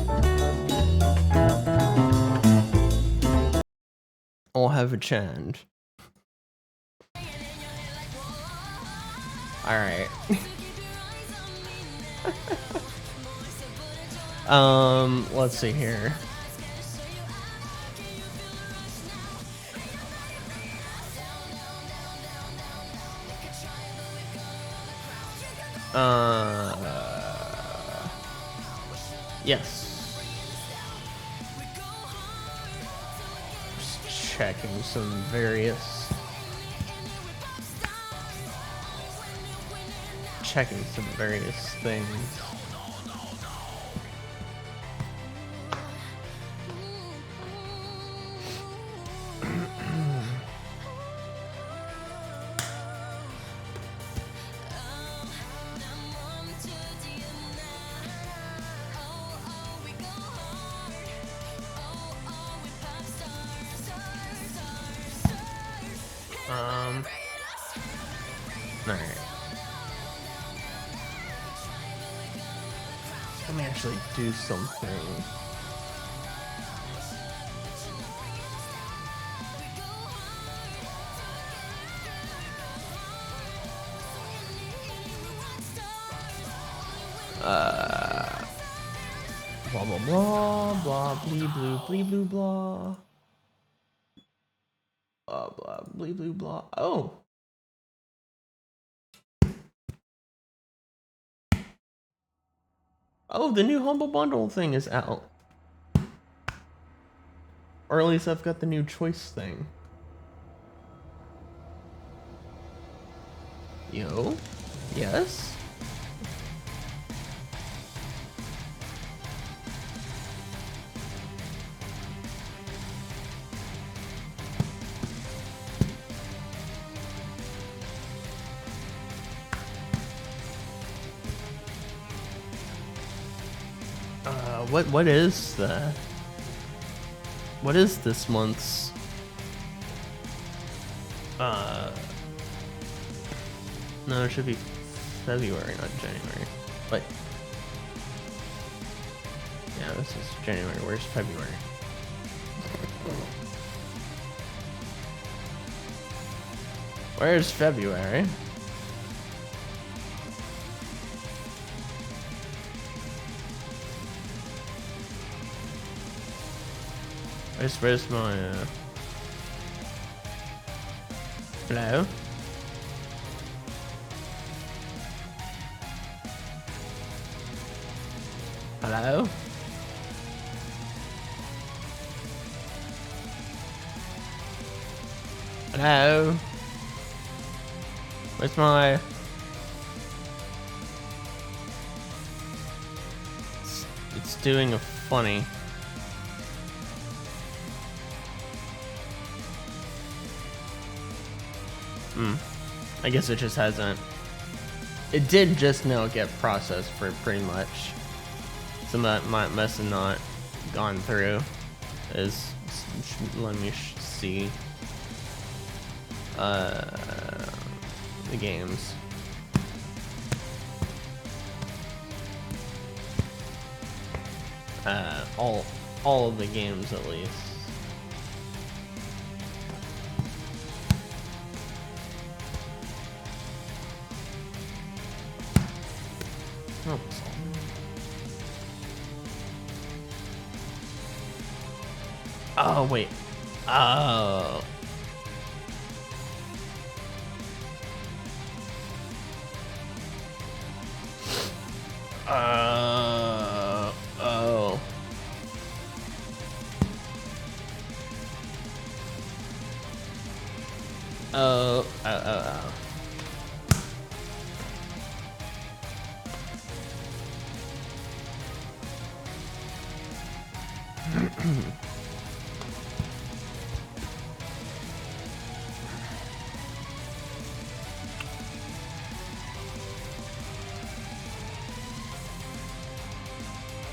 I'll have a change. Alright. Let's see here. Yes. Just checking some various. Checking some various things. Alright. Let me actually do something. Blah blah blah blah blee blue blee blue blah. Blah blah blee blue blah. Oh. Oh, the new Humble Bundle thing is out. Or at least I've got the new choice thing. Yo? Yes? What is this month's no, it should be February, not January. But yeah, this is January. Where's February? Where's February? Where's my hello? Hello? Hello? Where's my... It's doing a funny... I guess it just hasn't. It did just now get processed for pretty much. So that must have not gone through. Let me see. The games. All of the games at least. Oh wait. Oh. Oh. Oh.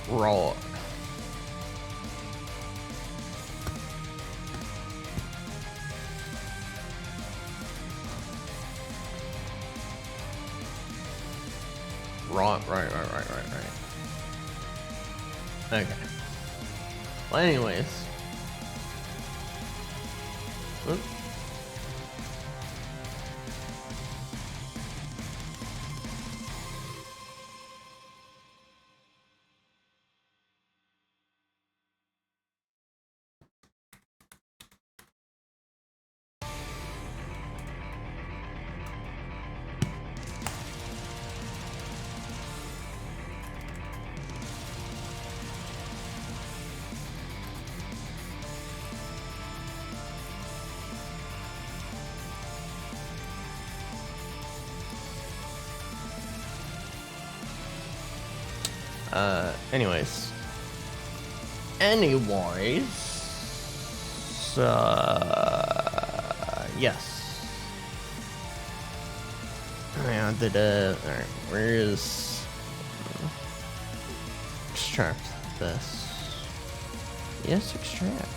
Raw. Right. Okay. Well, anyways. Oop. Anyways. Yes. Yeah, alright, where is... extract this. Yes, extract.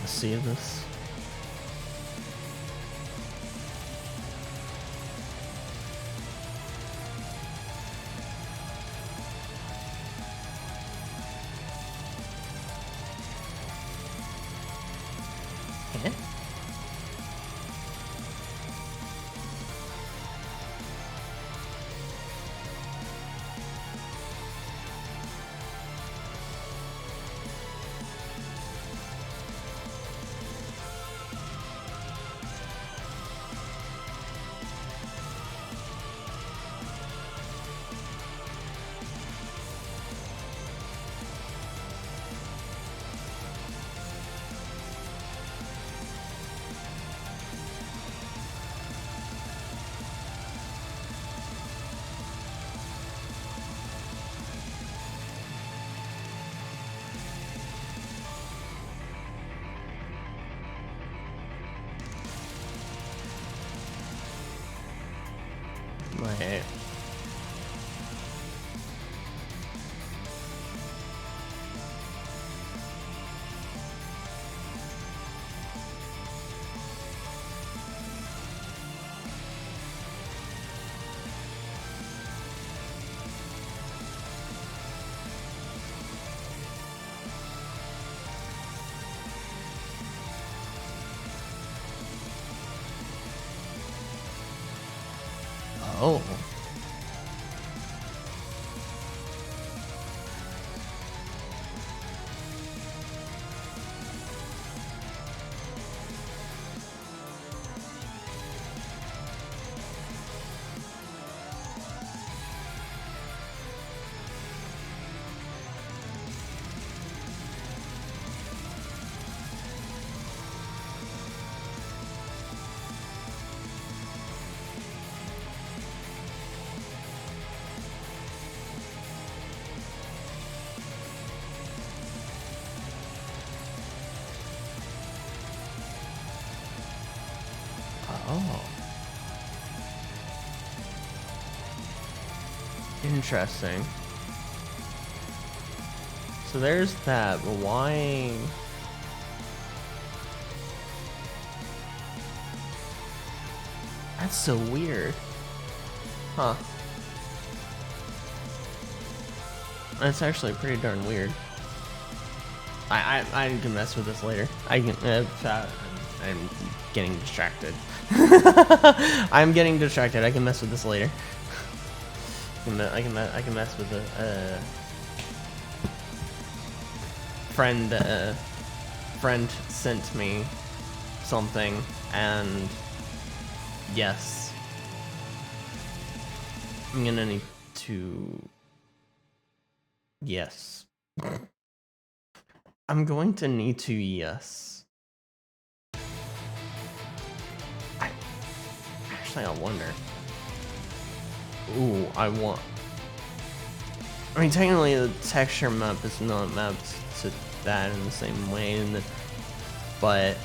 See this. Okay. Right. Oh. Oh. Interesting. So there's that, but why? That's so weird. Huh. That's actually pretty darn weird. I can mess with this later. I'm getting distracted. I'm getting distracted. I can mess with this later. I can mess with the friend sent me something, and yes, I'm gonna need to. Yes. I'm going to need to, yes. Actually, I wonder. Ooh, I mean, technically the texture map is not mapped to that in the same way, but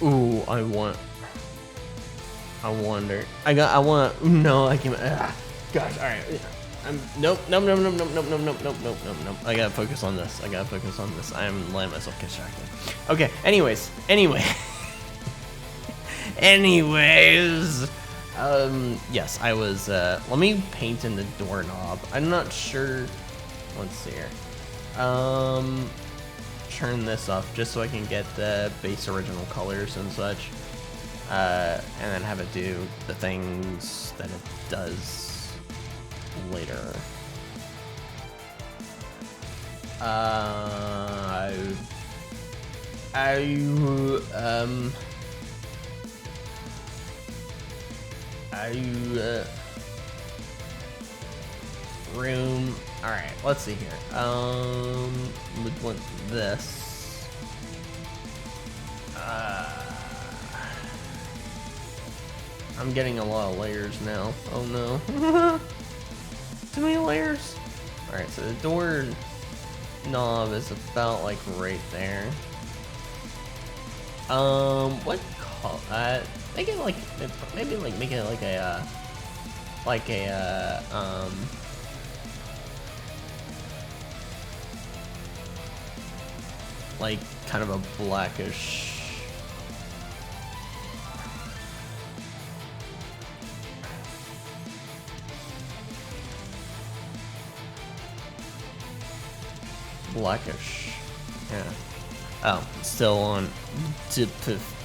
ooh, I wonder. I want. No, I can't. Gosh, all right. Nope. I gotta focus on this. I'm letting myself get distracted. Okay. Anyways. Yes, I was. Let me paint in the doorknob. I'm not sure. Let's see here. Turn this off just so I can get the base original colors and such. And then have it do the things that it does later. Room. All right, let's see here. Would want this. I'm getting a lot of layers now. Oh no. Too many layers. All right, so the door knob is about like right there. What color? Make it like maybe like make it like a like kind of a blackish. Blackish. Yeah. Oh, still on to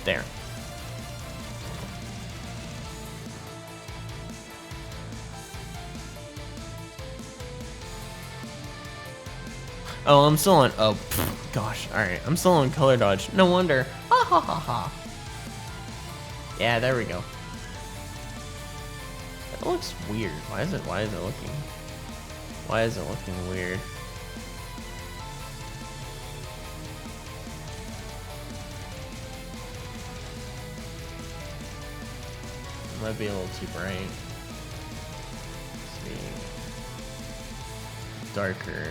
there. Oh, I'm still on. Oh, gosh. All right, I'm still on color dodge. No wonder. Ha ha ha ha. Yeah, there we go. It looks weird. Why is it looking weird? Might be a little too bright. Let's see. Darker.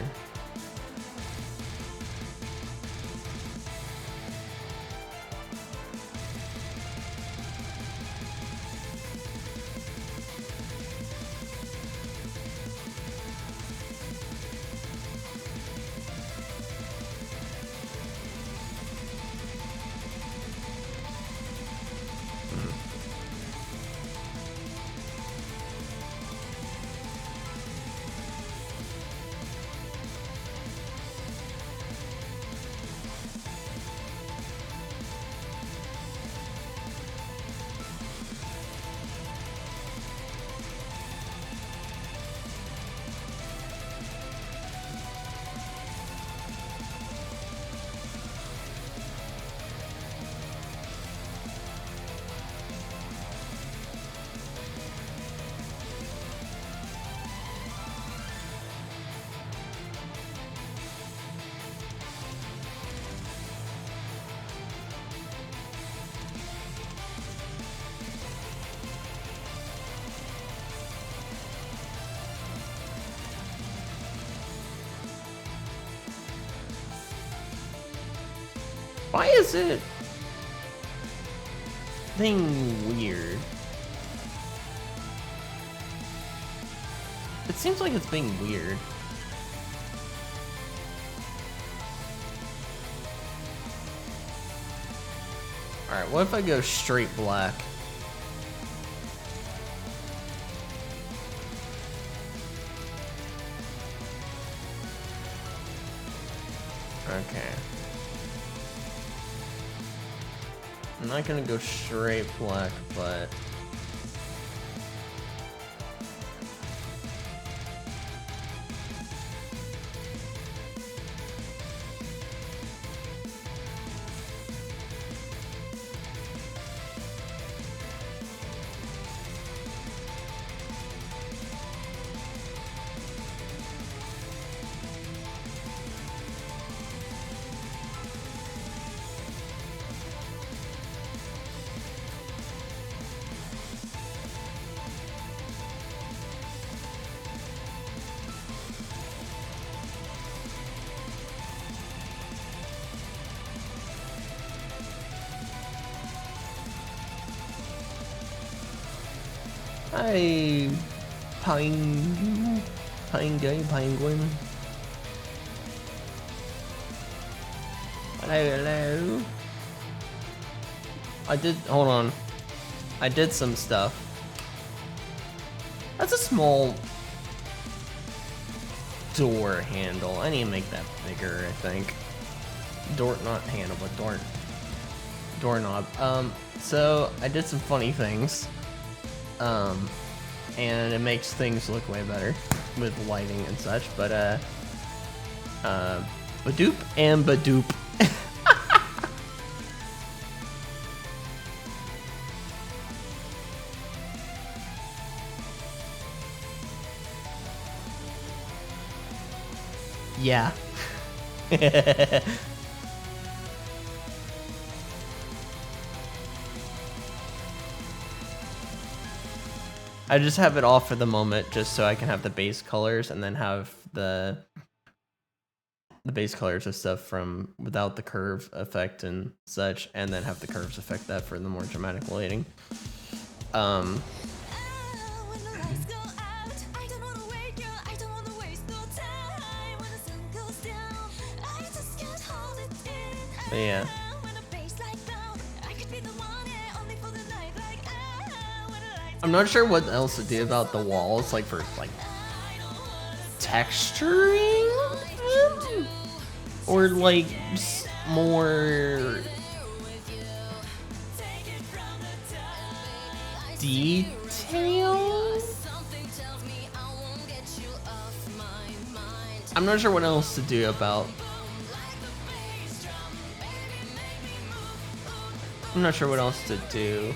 Why is it thing weird? It seems like it's being weird. Alright, what if I go straight black? Okay. I'm not gonna go straight black, but Hi, Gay Penguin. Hello. Hold on. I did some stuff. That's a small door handle. I need to make that bigger, I think. Not handle, but doorknob. So I did some funny things. And it makes things look way better with lighting and such, but badoop and badoop. Yeah. I just have it off for the moment just so I can have the base colors and then have the base colors of stuff from without the curve effect and such, and then have the curves affect that for the more dramatic lighting. But yeah. I'm not sure what else to do about the walls, like for like texturing them? Or like more detail? I'm not sure what else to do about. I'm not sure what else to do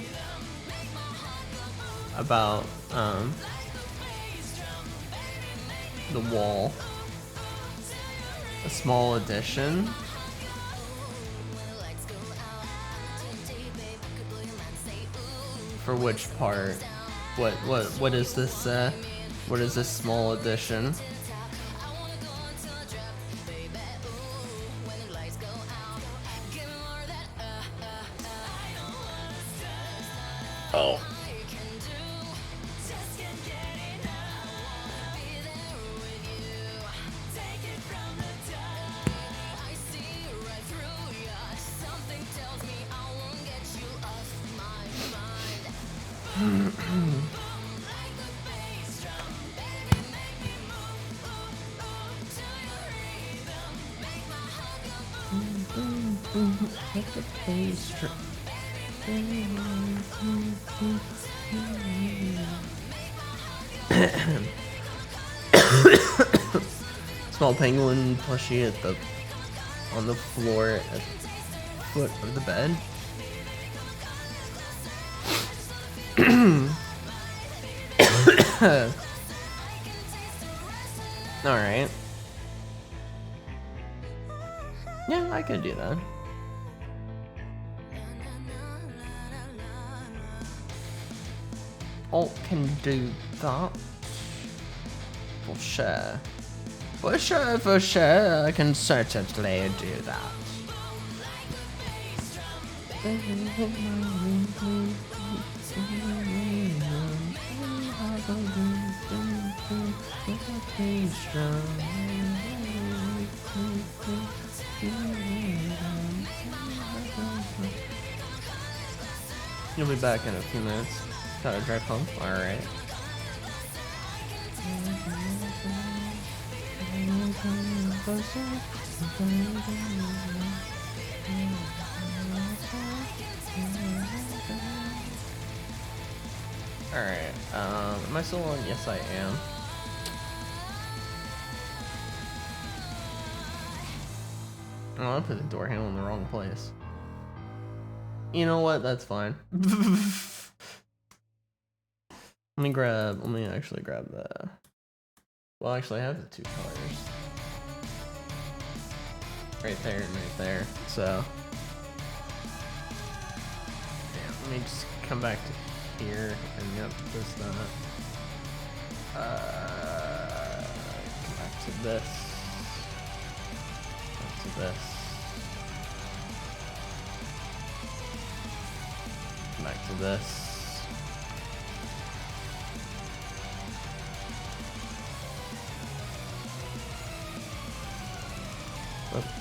about the wall. A small addition. For which part? What is this what is this small addition? Oh. Small penguin plushie on the floor at the foot of the bed. Alright. Yeah, I could do that. Alt can do that. For sure. For sure, I can certainly do that. You'll be back in a few minutes. Gotta drive home? Alright. Alright, am I still on? Yes, I am. Oh, I put the door handle in the wrong place. You know what? That's fine. Let me actually grab the... Well, actually I have the two colors. Right there and right there, so... Yeah, let me just come back to here and yep, this that. Come back to this. Back to this. Back to this. Oh.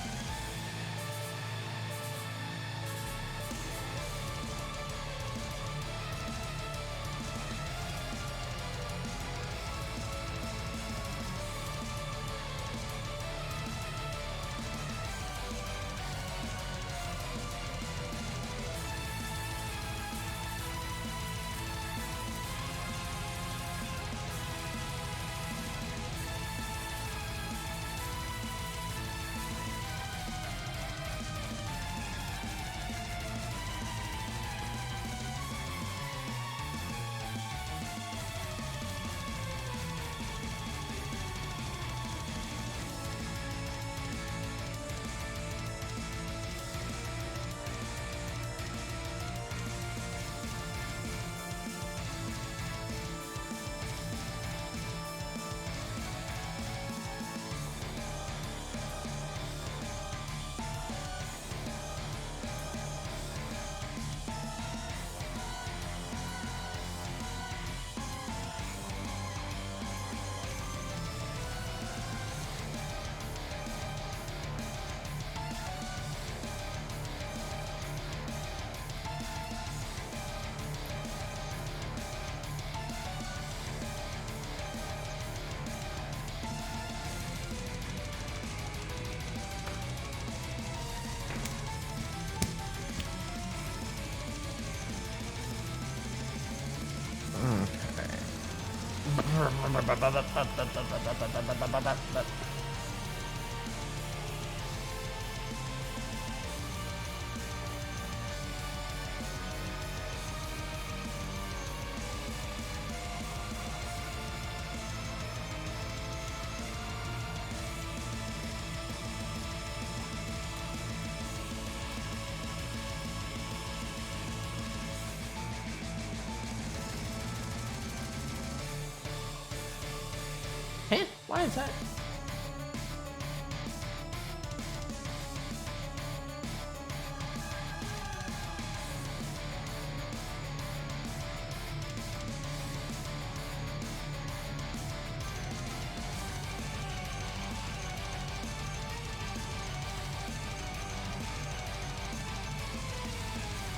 Hey, why is that?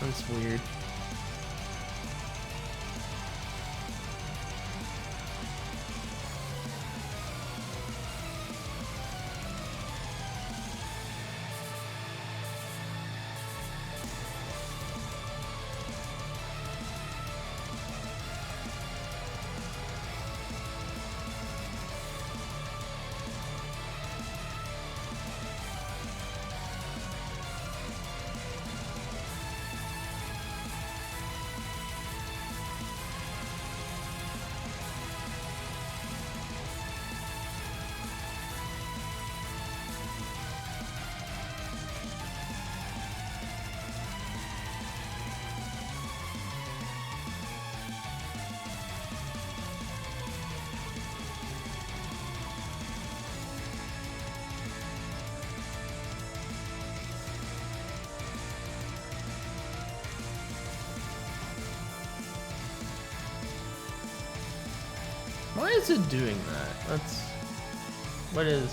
That's weird. Why is it doing that? That's... What is...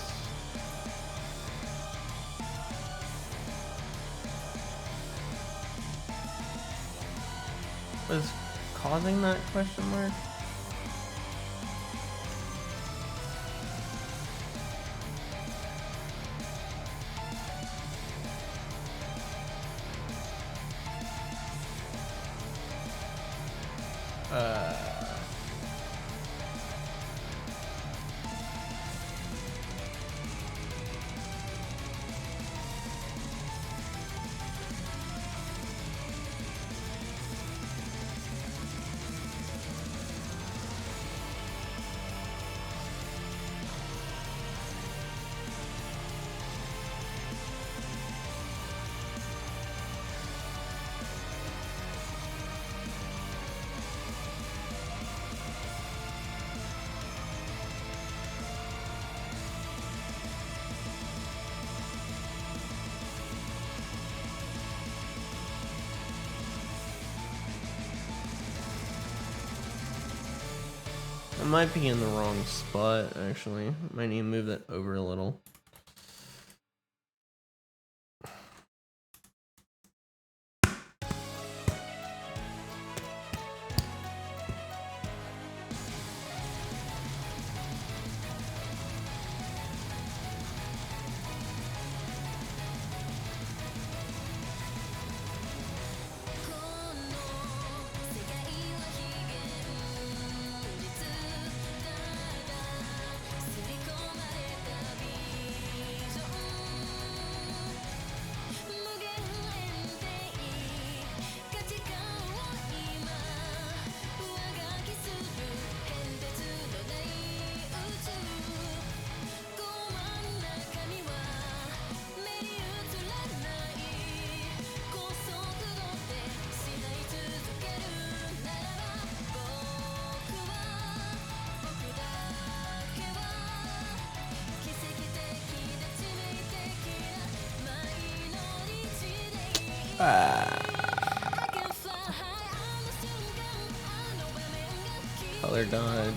What is causing that question mark? I might be in the wrong spot, actually. Might need to move that over a little. Color dodge.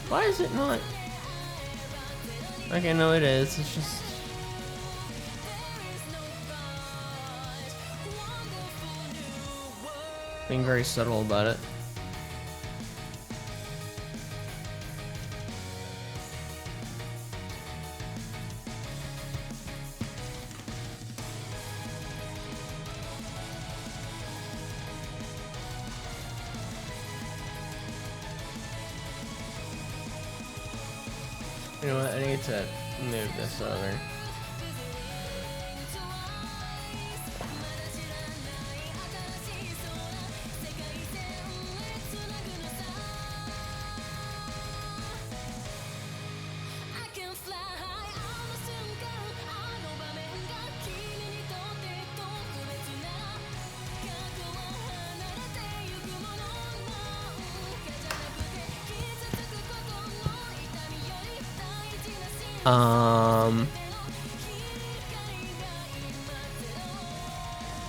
Why is it not? Okay, no, it is. It's just being very subtle about it. You know what? I need to move this over.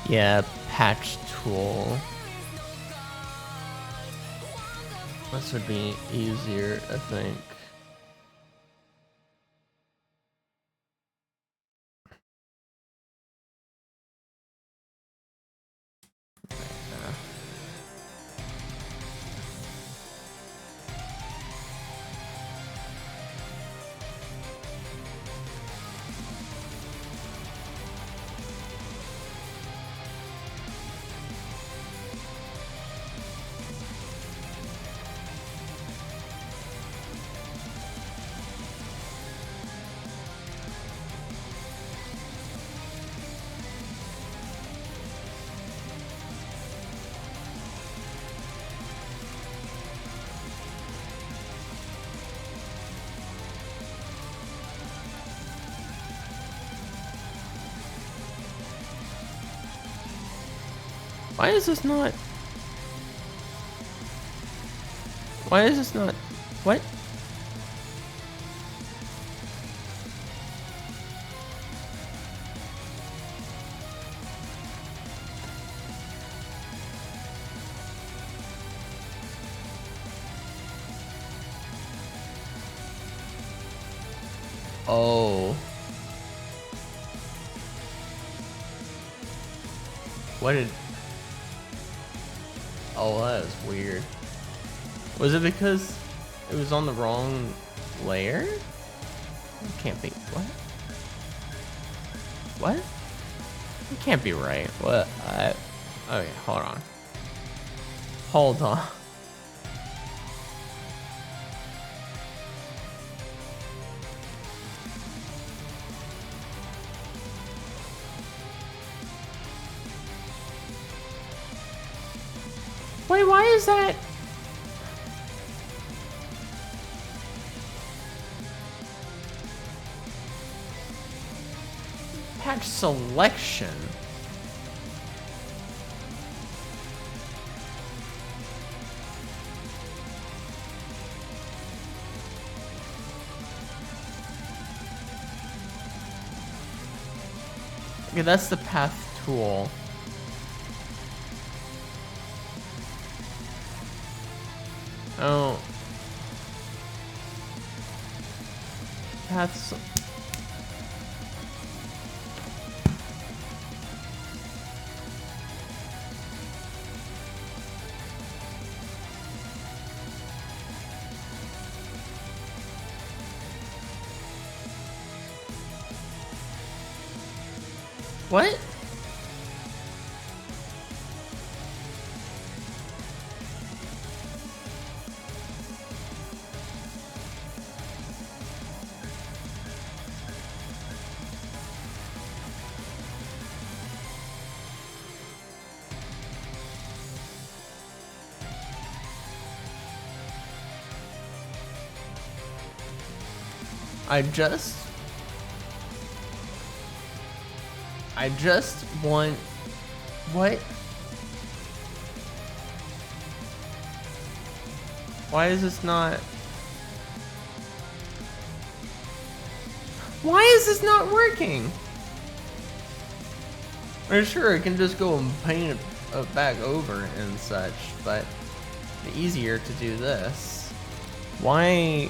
Yeah, patch tool. This would be easier, I think. Why is this not? Why is this not? What? Oh. What did... Oh, that is weird. Was it because it was on the wrong layer? It can't be. What? What? It can't be right. What? Okay, hold on. Hold on. Wait, why is that? Patch selection. Okay, that's the path tool. Oh. Paths. What? I just want, what? Why is this not? Why is this not working? I'm sure I can just go and paint it back over and such, but it's easier to do this. Why?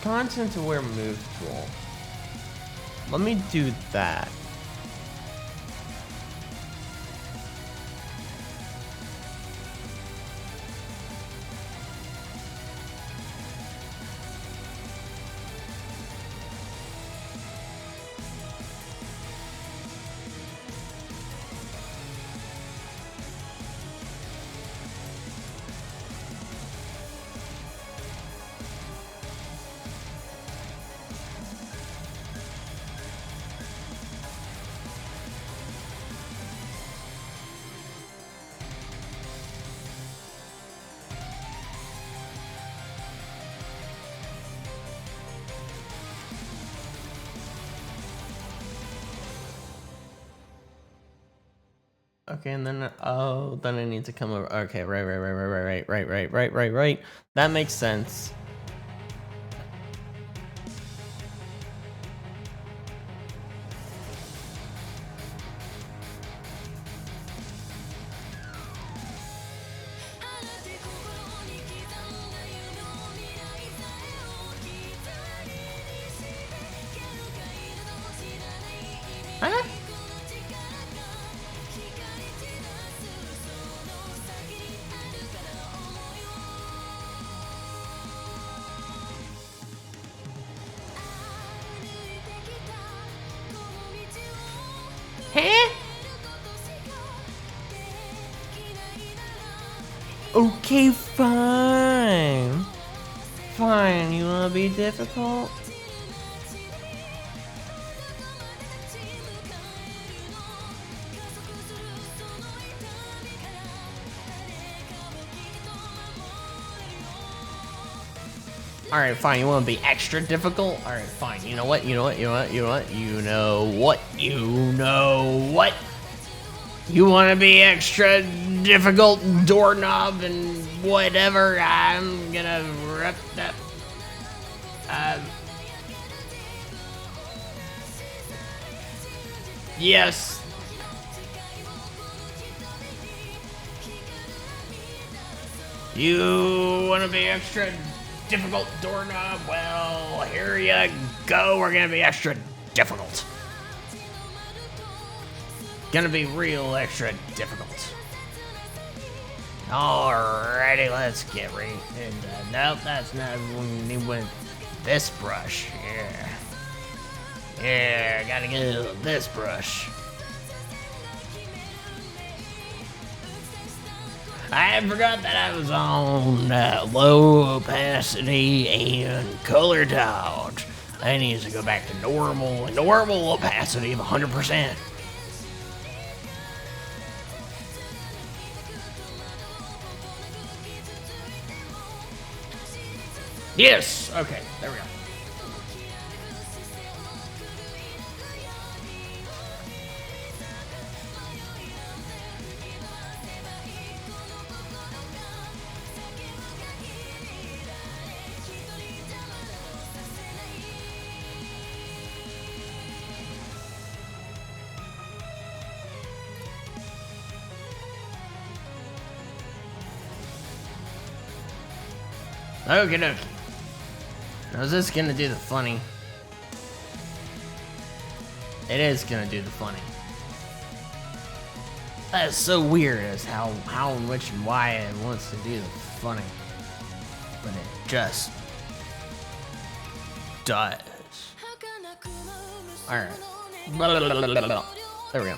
Content aware move tool. Let me do that. Okay, and then oh, then I need to come over. Okay, right. That makes sense. Huh? Okay, fine. Fine, you wanna be difficult? Alright, fine, you wanna be extra difficult? Alright, fine, you know what? You wanna be extra difficult, doorknob and whatever. I'm gonna rip that. Yes. You wanna be extra difficult, doorknob? Well, here you go. We're gonna be extra difficult. Gonna be real extra difficult. Alrighty, let's get right into that. Nope, that's not with this brush. Yeah, gotta get this brush. I forgot that I was on low opacity and color dodge. I need to go back to normal opacity of 100%. Yes! Okay, there we go. Okie dokie. Now is this gonna do the funny? It is gonna do the funny. That is so weird as how and which and why it wants to do the funny. But it just does. Alright. There we go.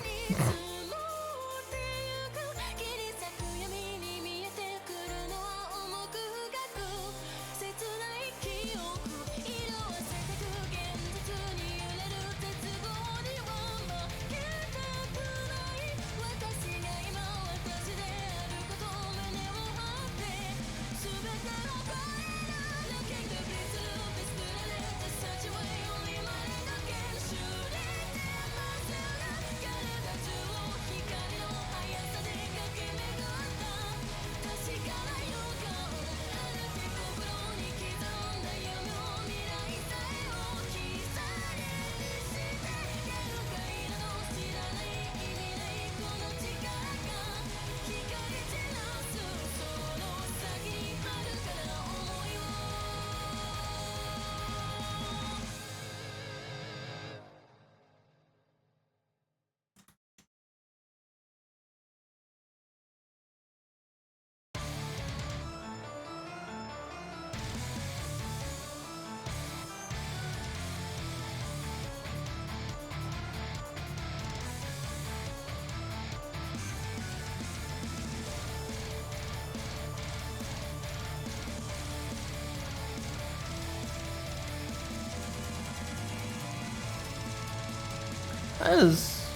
That is...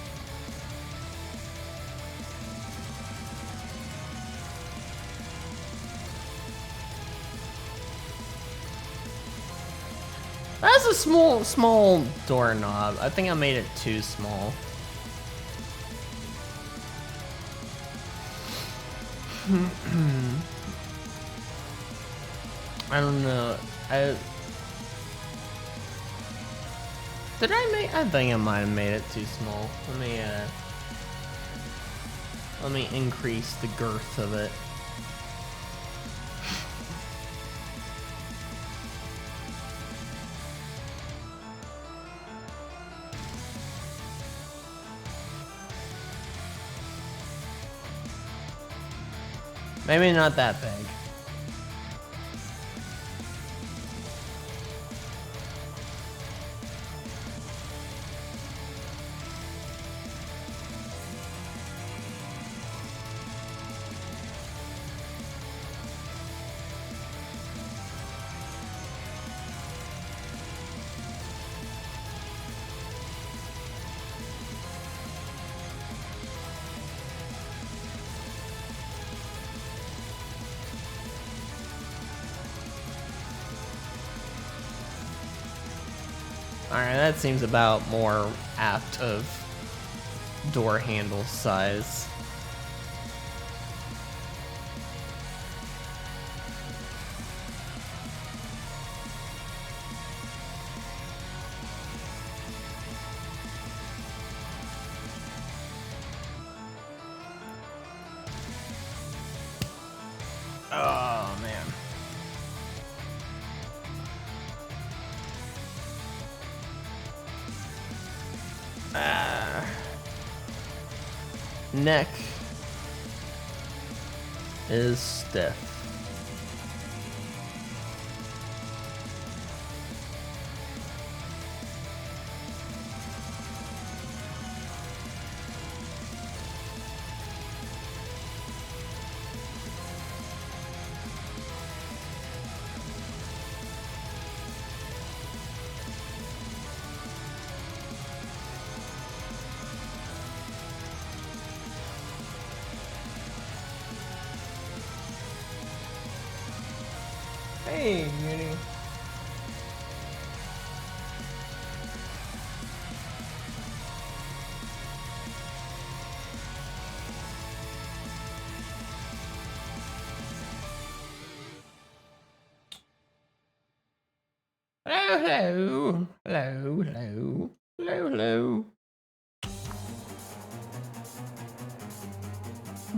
That's a small doorknob. I think I made it too small. I don't know. Did I make? I think I might have made it too small. Let me increase the girth of it. Maybe not that big. Alright, that seems about more apt of door handle size. Oh, man. Neck is stiff. Hey, Mini. hello, hello, hello, hello, hello.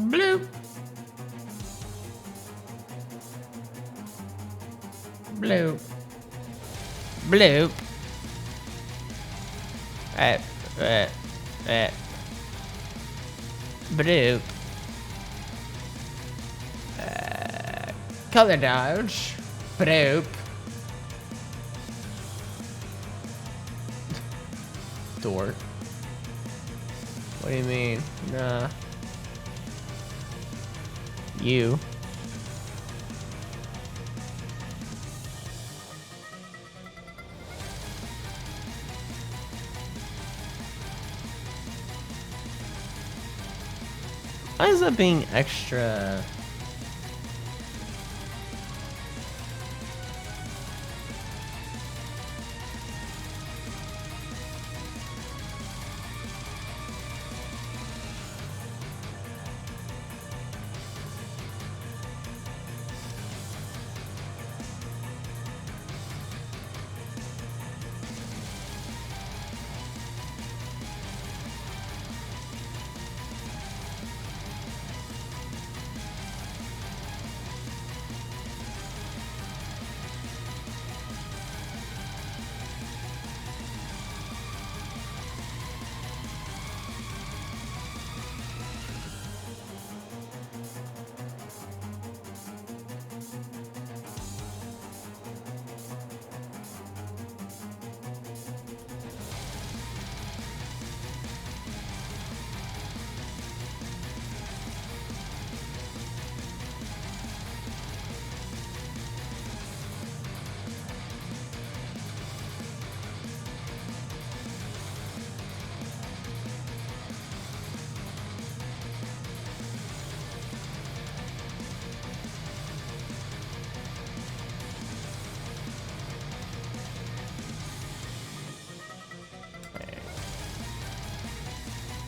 Bloop. Bloop. Bloop. Uh, uh, uh. Bloop. Color dodge. Bloop. Door. What do you mean? Nah. You. Why is that being extra?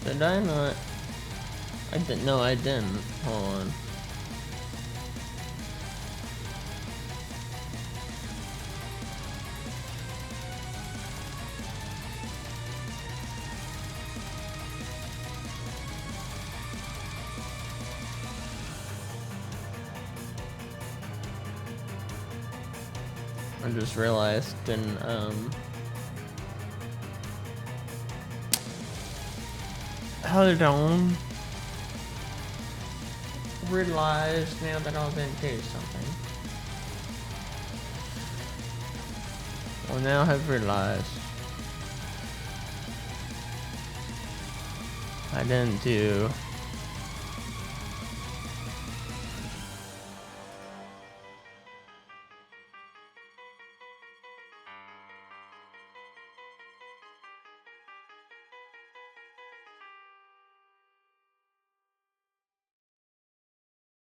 Did I not? I didn't. No, I didn't. Hold on. I just realized, didn't hold on. Realized now that I've been do something. Well, now I've realized I didn't do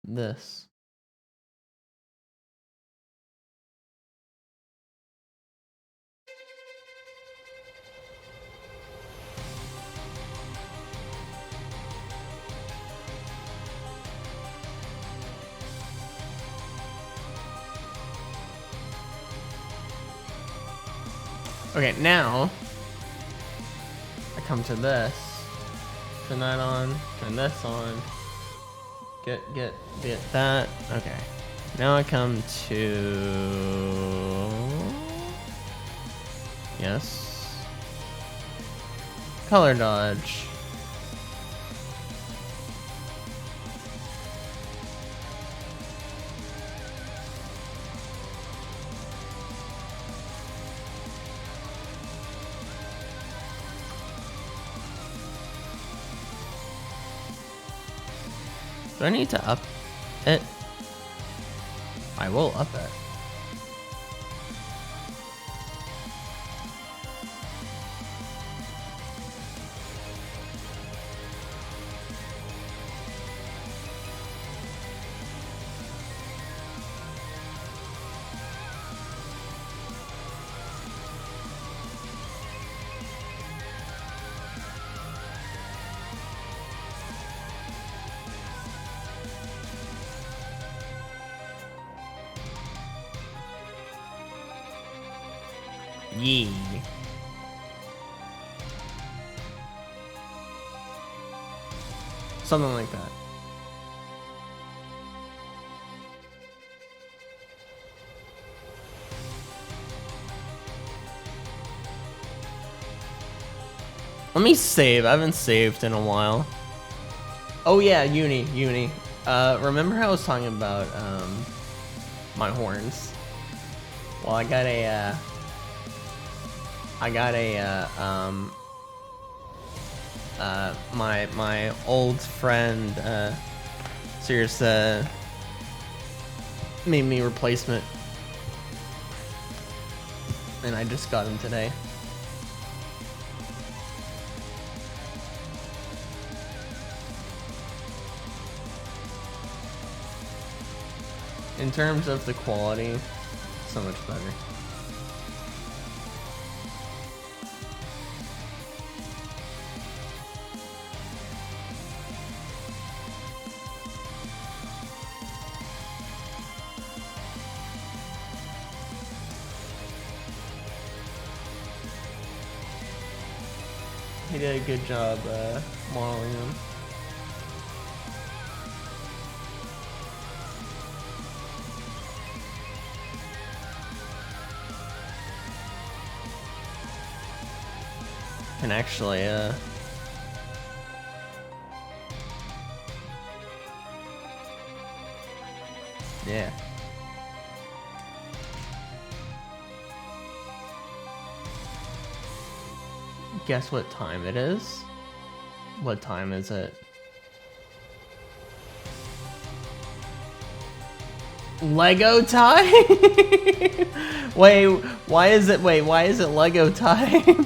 this. Okay, now I come to this. Turn that on. Turn this on. Get that. Okay. Now I come to yes. Color dodge. Do I need to up it? I will up it. Yee. Something like that. Let me save. I haven't saved in a while. Oh yeah, uni. Remember how I was talking about my horns? Well, I got my old friend Sirius made me replacement, and I just got him today. In terms of the quality, so much better. He did a good job modeling them. Can actually yeah. Guess what time it is? What time is it? Lego time? Wait, why is it Lego time?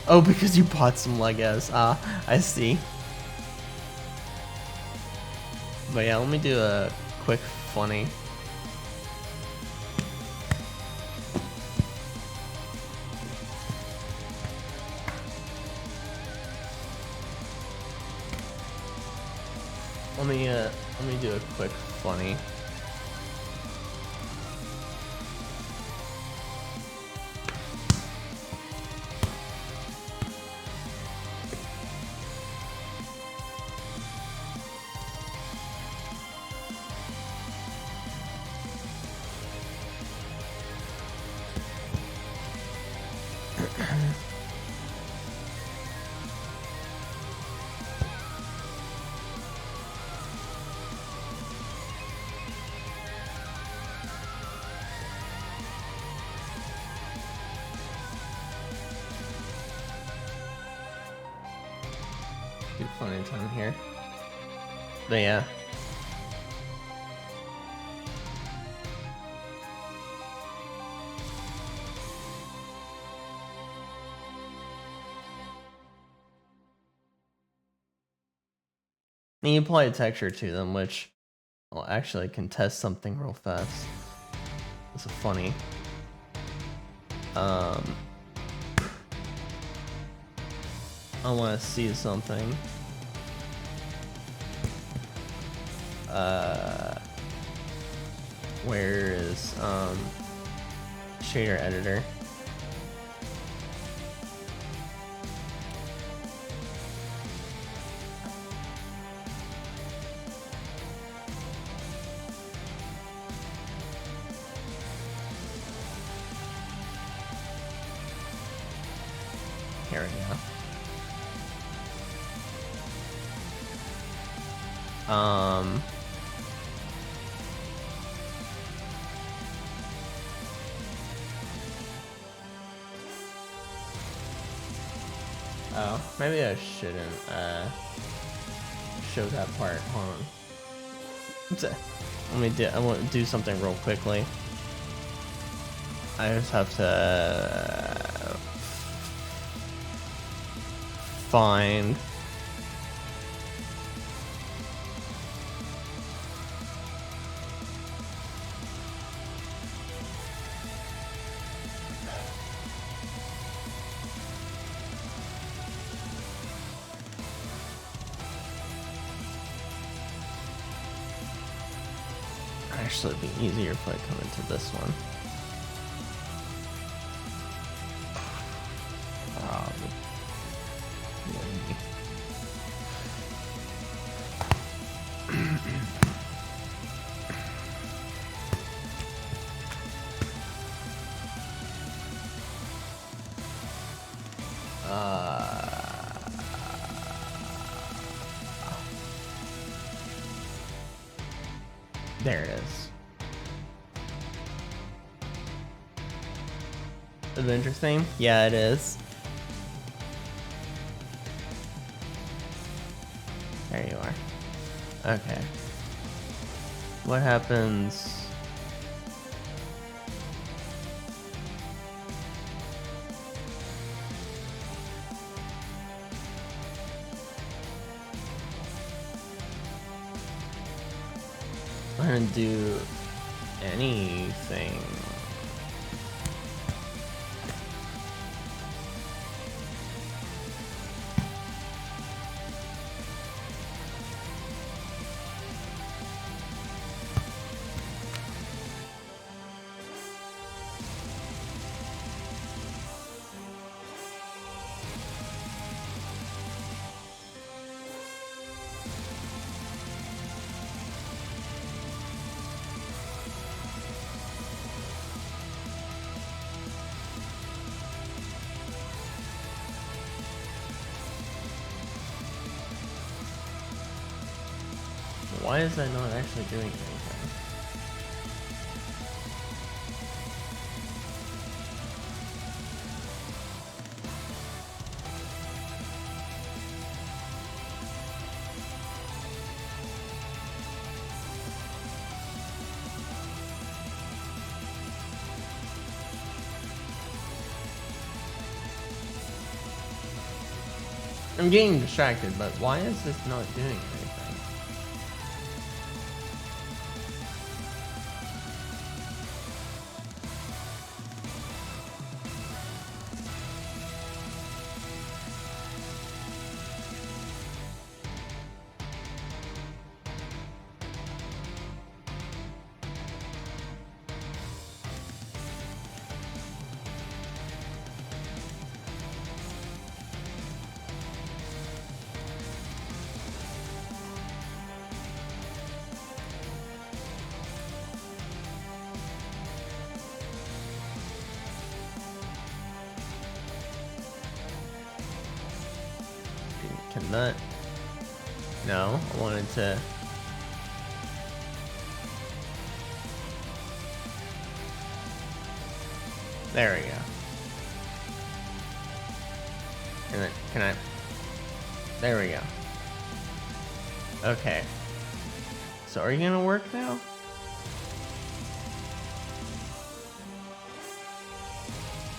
Oh, because you bought some Legos. Ah, I see. But yeah, let me do a quick funny. Let me do a quick funny. Do funny time here. But yeah. And you apply a texture to them, which will actually can test something real fast. It's a funny. I want to see something. Where is shader editor? Here we go. Oh, maybe I shouldn't show that part. Hold on. I want to do something real quickly. I just have to find Actually, it'd be easier if I come into this one. Maybe. There it is. Adventure theme? Yeah, it is. There you are. Okay. What happens? I'm gonna do anything. Why is that not actually doing anything? I'm getting distracted, but why is this not doing anything? Can that? No, I wanted to. There we go. Can I? There we go. Okay. So are you gonna work now?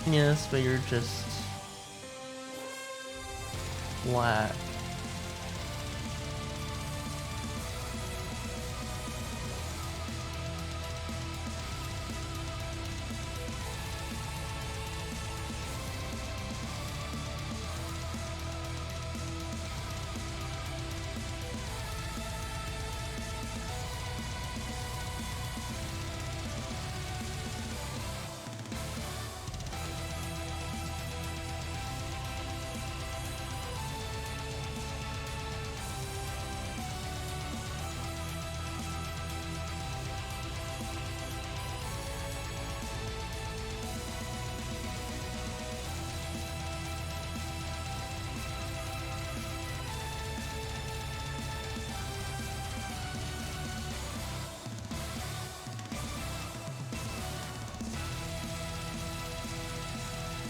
Yes, but you're just flat.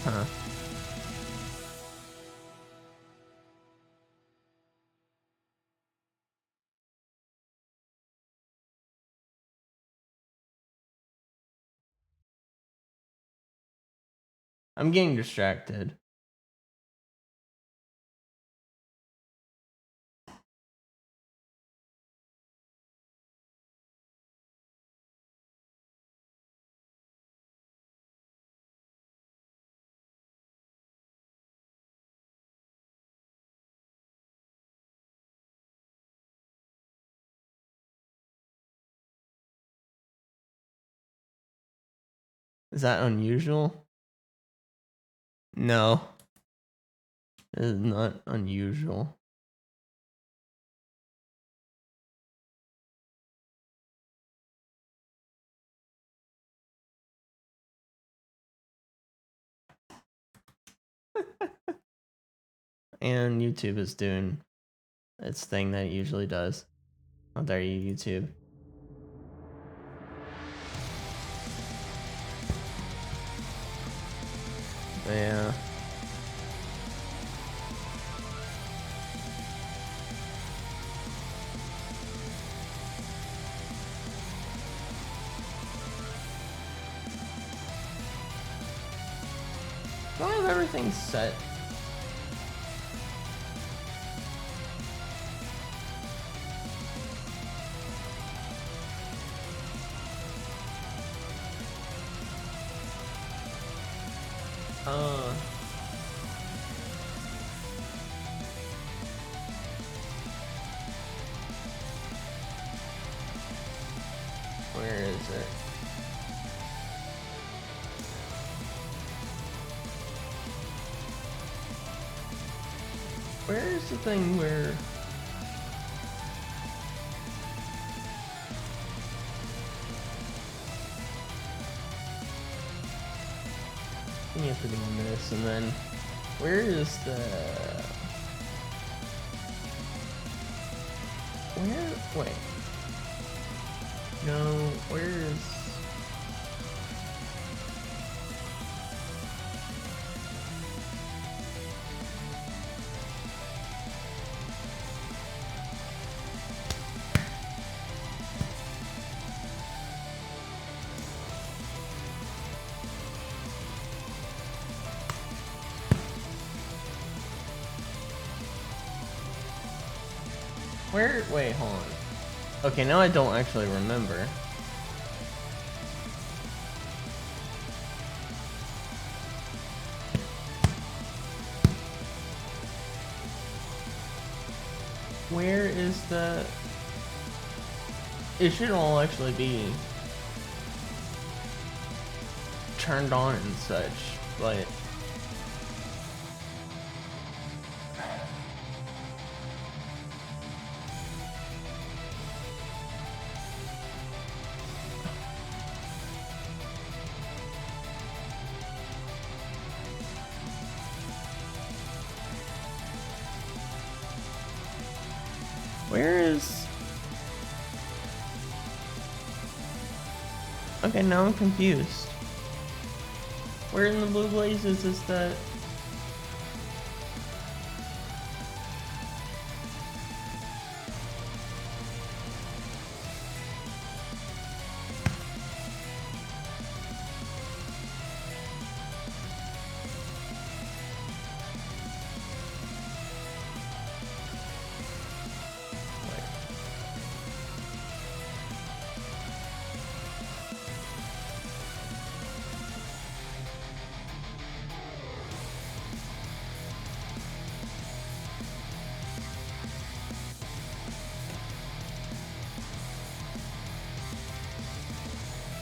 Huh. I'm getting distracted. Is that unusual? No. It is not unusual. And YouTube is doing its thing that it usually does. How dare you, YouTube? Yeah. Do I have everything set? Where is it? Where is the thing where... You have to do this, and then... Where is the... Where? Wait. No, where is... Where? Wait, hold on. Okay, now I don't actually remember. Where is the... It should all actually be turned on and such, but... Where is... Okay, now I'm confused. Where in the Blue Blazes is that...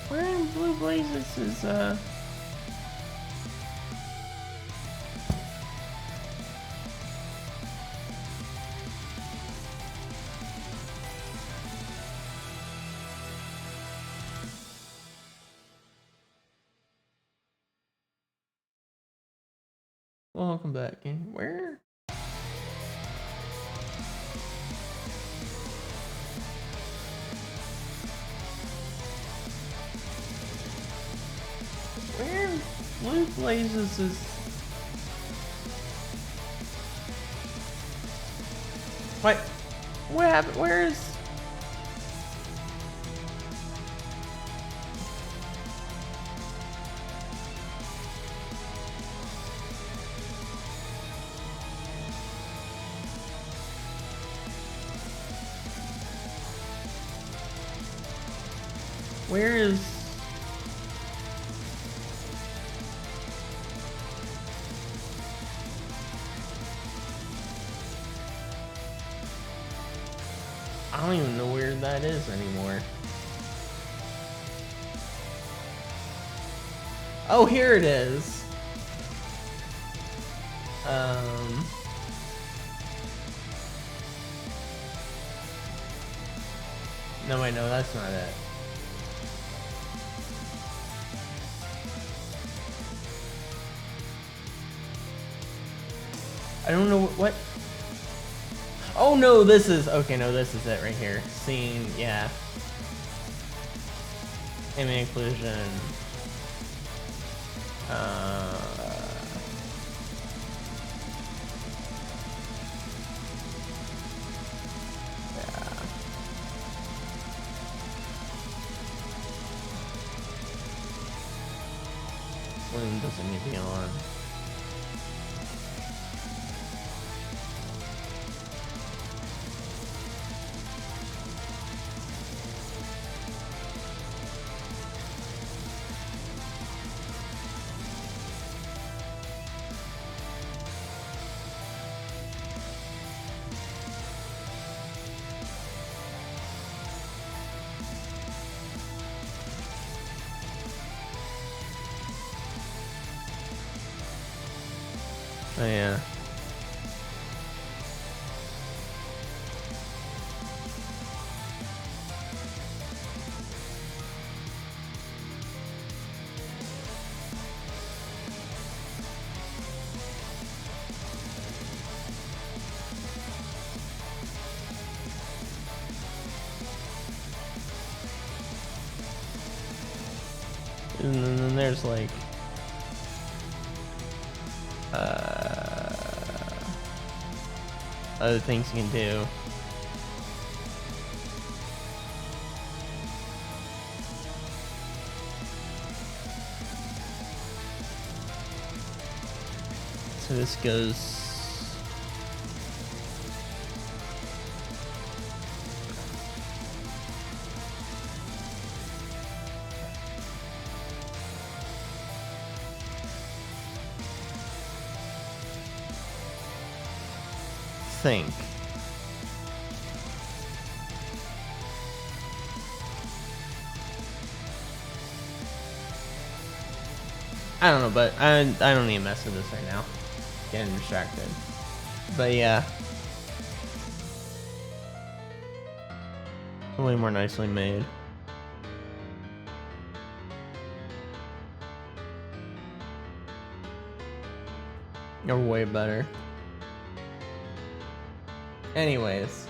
Where in Blue Blazes is, Welcome back. Where? Where in Blue Blazes is... Wait, what happened? Where is... Where is... I don't even know where that is anymore. Oh, here it is. No, wait, no, that's not it. I don't know what. Oh no, this is okay. No, this is it right here. Scene, yeah. Aiming inclusion. Yeah. Bloom doesn't need to be on. Oh yeah. And then there's like other things you can do. So this goes. Think. I don't know, but I don't need to mess with this right now. Getting distracted. But yeah. Way more nicely made. You're way better. Anyways.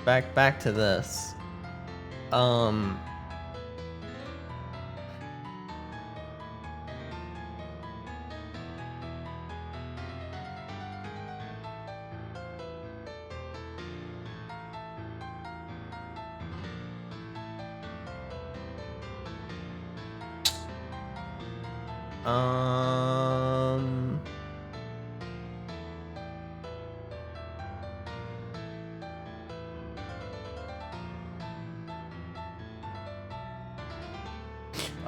Back to this.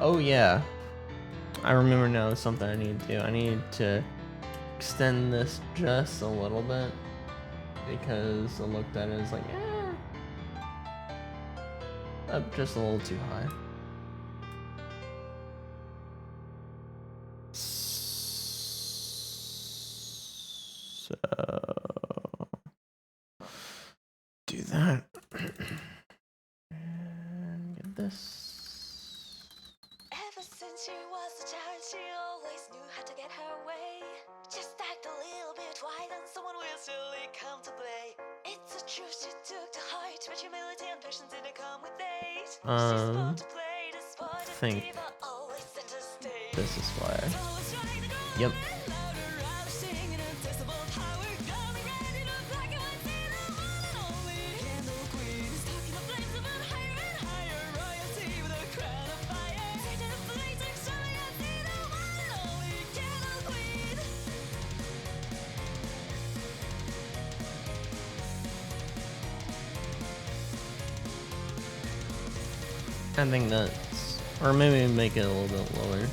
Oh yeah. I remember now something I need to do. I need to extend this just a little bit because I looked at it as like, up just a little too high. So do that and get this. Ever since she was a child, she always knew how to get her way. Just act a little bit wild and someone will surely come to play. It's a truth she took to heart, but humility and patience didn't come with age. She's born to play the sport of think diva, always center stage. this is why. Yep. I think that's, or maybe make it a little bit lower.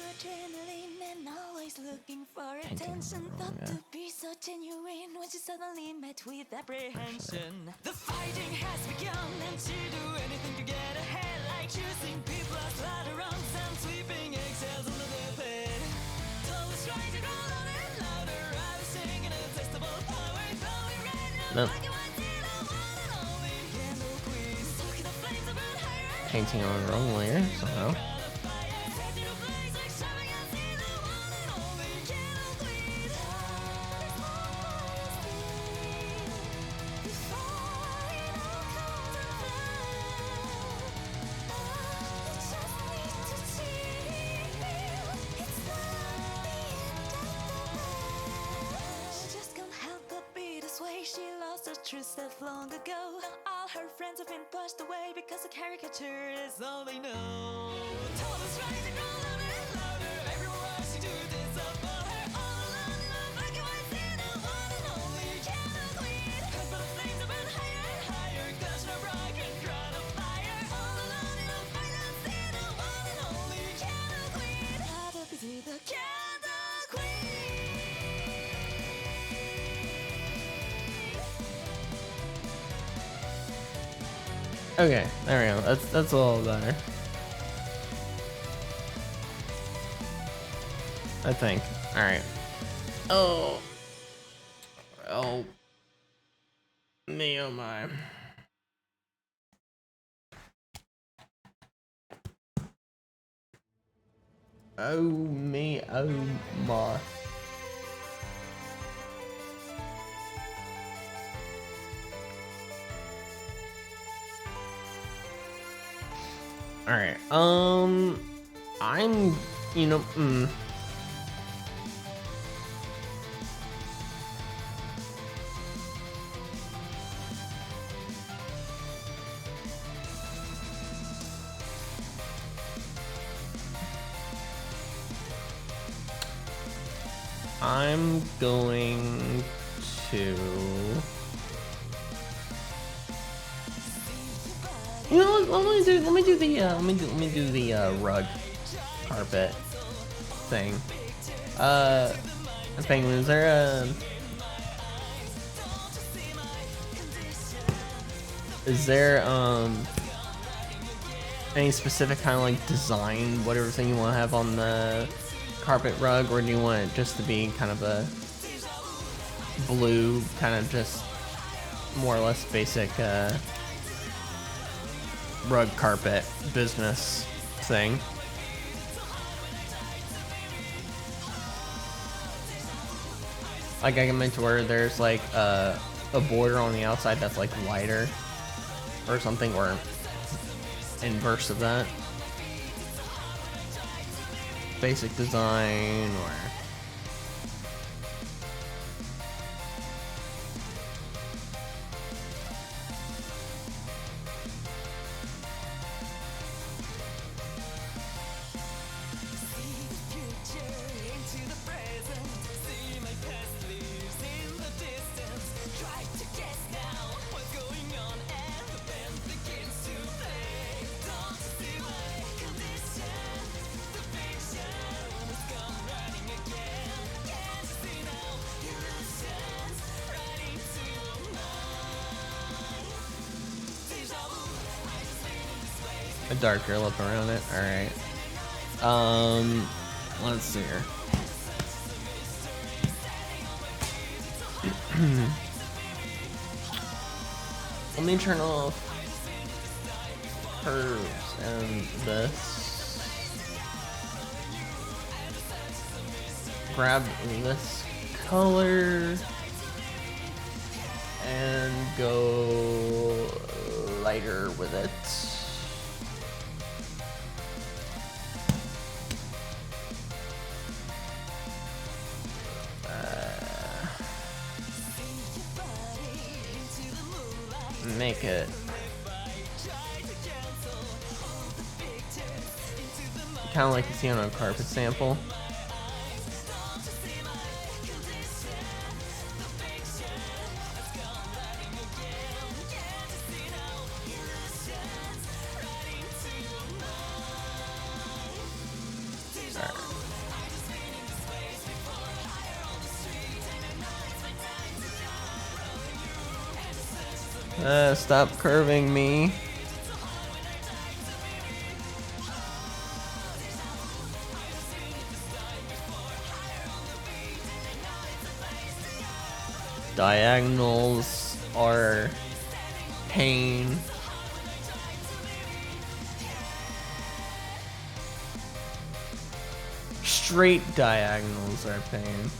Adrenaline and always looking for attention. Thought to be so suddenly met with apprehension. The fighting has begun, and she do anything to get ahead, like choosing people as ladder rungs and sweeping eggshells under their bed. Though it's trying to grow louder and louder, I was singing a testable power, glowing red, Nope. black and white, till the one and only candle queen. Stoking the flames that burn higher and Painting on the wrong layer somehow. She lost her true self long ago. All her friends have been pushed away because a caricature is all they know. Tall is rising, grow louder and louder. Everyone rushing to disappoint her. All alone in the black and white scene, the one and only candle queen. But the flames have been higher and higher, clutching a broken crown of fire. All alone in the violent scene, the one and only candle queen. How to be the candle queen. Okay, there we go. That's a little better. I think. Alright. Oh. Oh. Me, oh my. Oh me, oh my. Alright, I'm, you know, I'm going to, you know what, let me do the rug carpet thing. Penguin, is there any specific kind of like design, whatever thing you want to have on the carpet rug, or do you want it just to be kind of a blue, kind of just more or less basic rug carpet business thing? Like I can make to where there's like a border on the outside that's like wider or something, or inverse of that. Basic design, or a darker lip around it. Alright. Let's see here. Let me turn off curves and this. Grab this color and go lighter with it. Make it kind of like you see on a carpet sample. Stop curving me. Diagonals are pain. Straight diagonals are pain.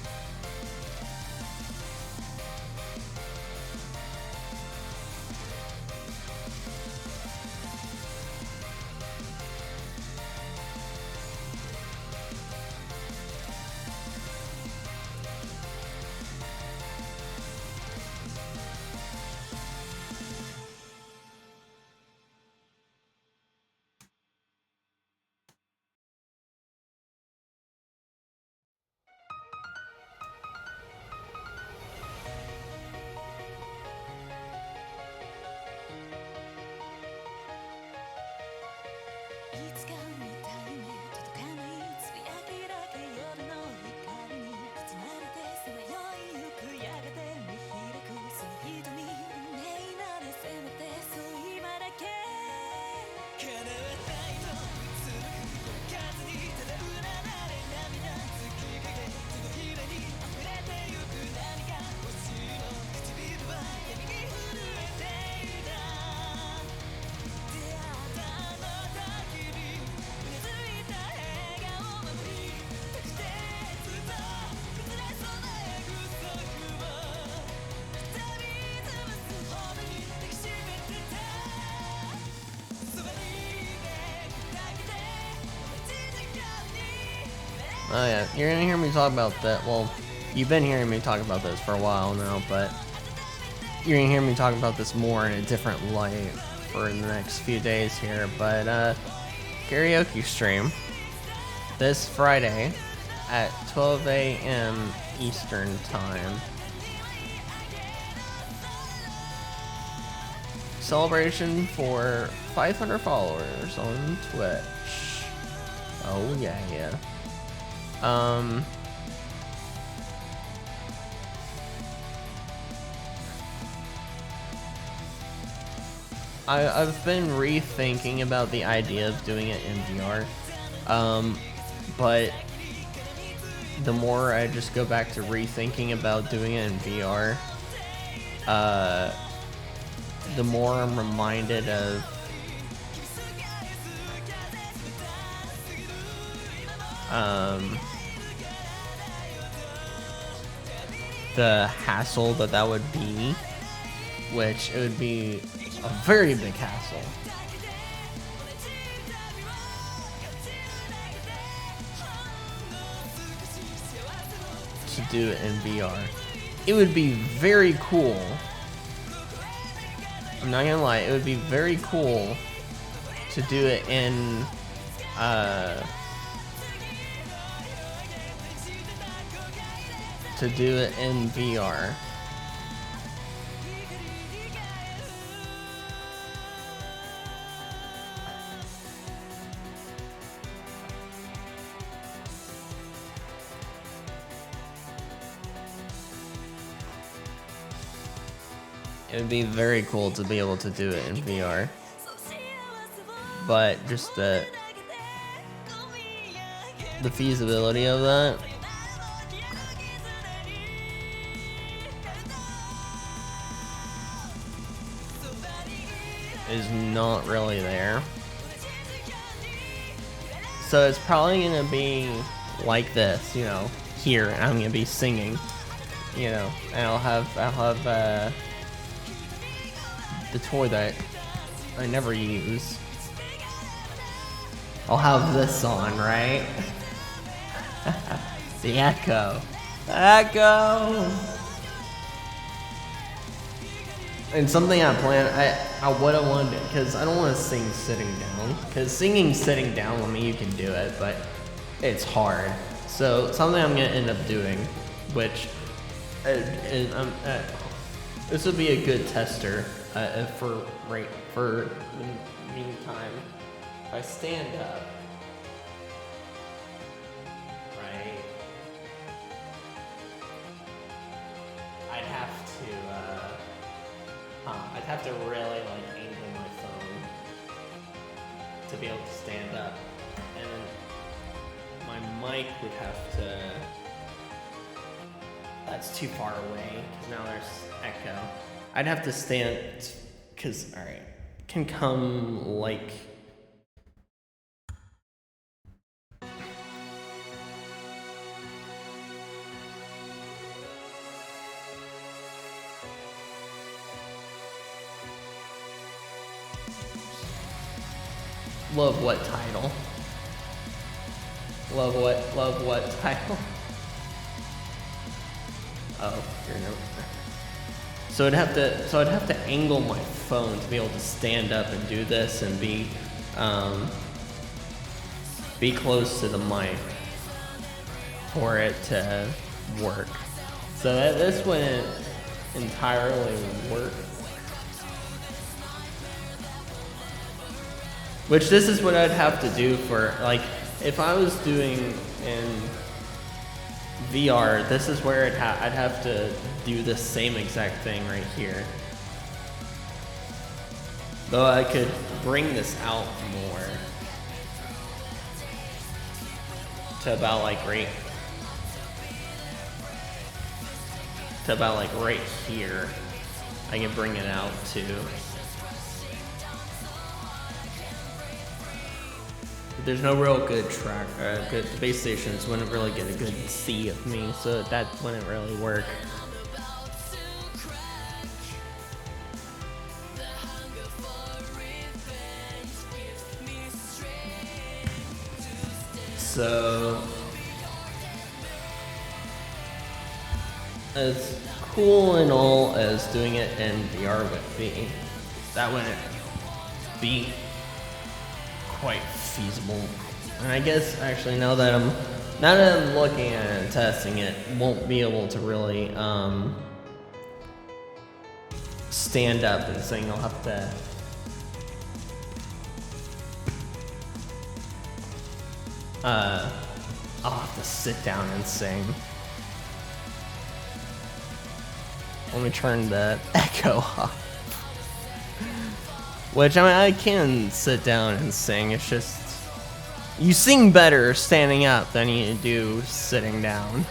Oh yeah, you're gonna hear me talk about that. Well, you've been hearing me talk about this for a while now, but you're gonna hear me talk about this more in a different light for the next few days here. But karaoke stream this Friday at 12 a.m. Eastern time. Celebration for 500 followers on Twitch. Oh yeah. I've been rethinking about the idea of doing it in VR, but the more I just go back to rethinking about doing it in VR, the more I'm reminded of the hassle that would be, which it would be a very big hassle. To do it in VR. It would be very cool. I'm not gonna lie, it would be very cool to do it in VR. It would be very cool to be able to do it in VR. But just the feasibility of that is not really there. So it's probably gonna be like this, you know, here, and I'm gonna be singing, you know, and I'll have the toy that I never use. I'll have this on, right? The Echo. Echo! And something I plan, what I want to do, because I don't want to sing sitting down. Because singing sitting down, I mean, you can do it, but it's hard. So something I'm going to end up doing, which this would be a good tester for the meantime. If I stand up, right, I'd have to I'd have to really like angle my phone to be able to stand up, and my mic would have to. That's too far away because now there's echo. I'd have to stand because all right, can come like. Love what title? Love what title? Oh, here no. So I'd have to angle my phone to be able to stand up and do this and be close to the mic for it to work. So this wouldn't entirely work. Which this is what I'd have to do for, like, if I was doing in VR, this is where I'd have to do the same exact thing right here. Though I could bring this out more to about like right here. I can bring it out too. There's no real good track, good base stations wouldn't really get a good see of me, so that wouldn't really work. So, as cool and all as doing it in VR would be, that wouldn't be quite feasible. And I guess actually now that I'm looking at it and testing it, won't be able to really stand up and sing. I'll have to sit down and sing. Let me turn the echo off. Which, I mean, I can sit down and sing, it's just... You sing better standing up than you do sitting down.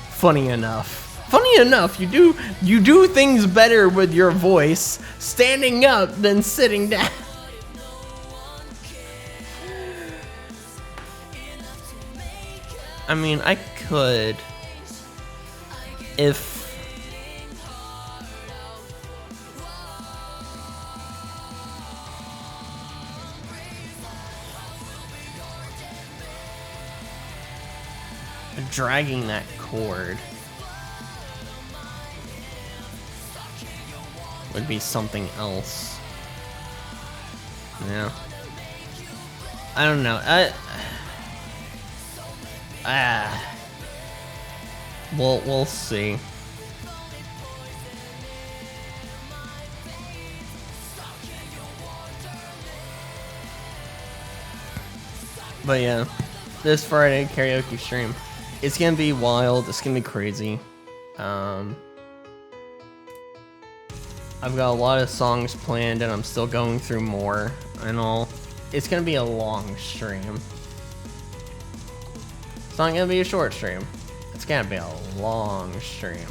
Funny enough. Funny enough, you do things better with your voice standing up than sitting down. I mean, I could... If... dragging that cord would be something else. Yeah. I don't know. We'll see. But yeah, this Friday karaoke stream. It's gonna be wild, it's gonna be crazy. I've got a lot of songs planned and I'm still going through more and all. It's gonna be a long stream. It's not gonna be a short stream. It's gonna be a long stream.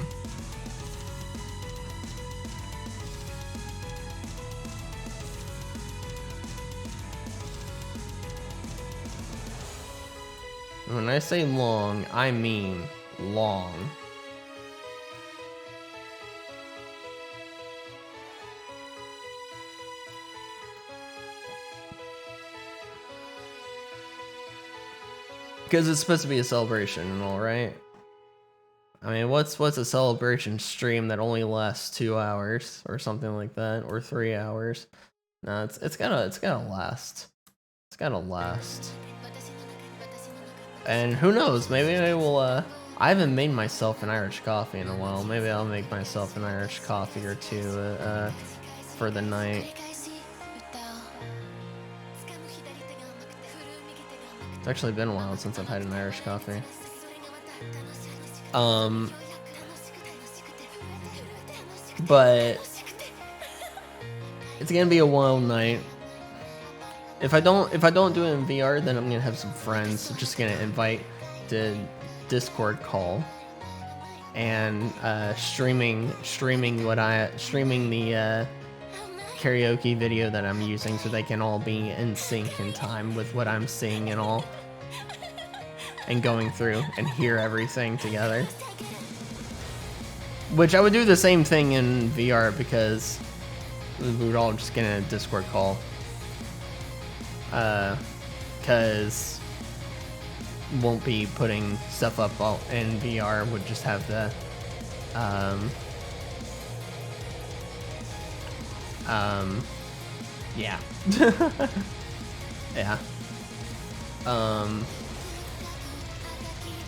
When I say long, I mean long. Because it's supposed to be a celebration and all, right? I mean, what's a celebration stream that only lasts 2 hours or something like that, or 3 hours? No, it's gotta last. It's gotta last. And who knows? Maybe I will. I haven't made myself an Irish coffee in a while. Maybe I'll make myself an Irish coffee or two for the night. It's actually been a while since I've had an Irish coffee. But It's gonna be a wild night. If I don't do it in VR, then I'm gonna have some friends. I'm just gonna invite the Discord call and streaming the karaoke video that I'm using so they can all be in sync in time with what I'm seeing and all, and going through and hear everything together. Which I would do the same thing in VR because we would all just get in a Discord call. Because won't be putting stuff up all in VR, would just have the yeah. Yeah.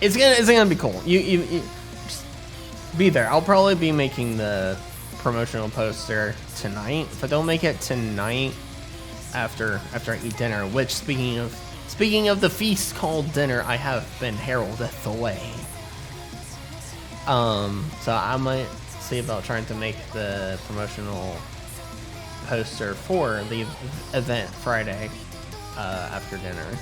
It's gonna be cool. You just be there. I'll probably be making the promotional poster tonight. If I don't make it tonight, after I eat dinner, which speaking of the feast called dinner, I have been heralded the way. So I might see about trying to make the promotional poster for the event Friday after dinner.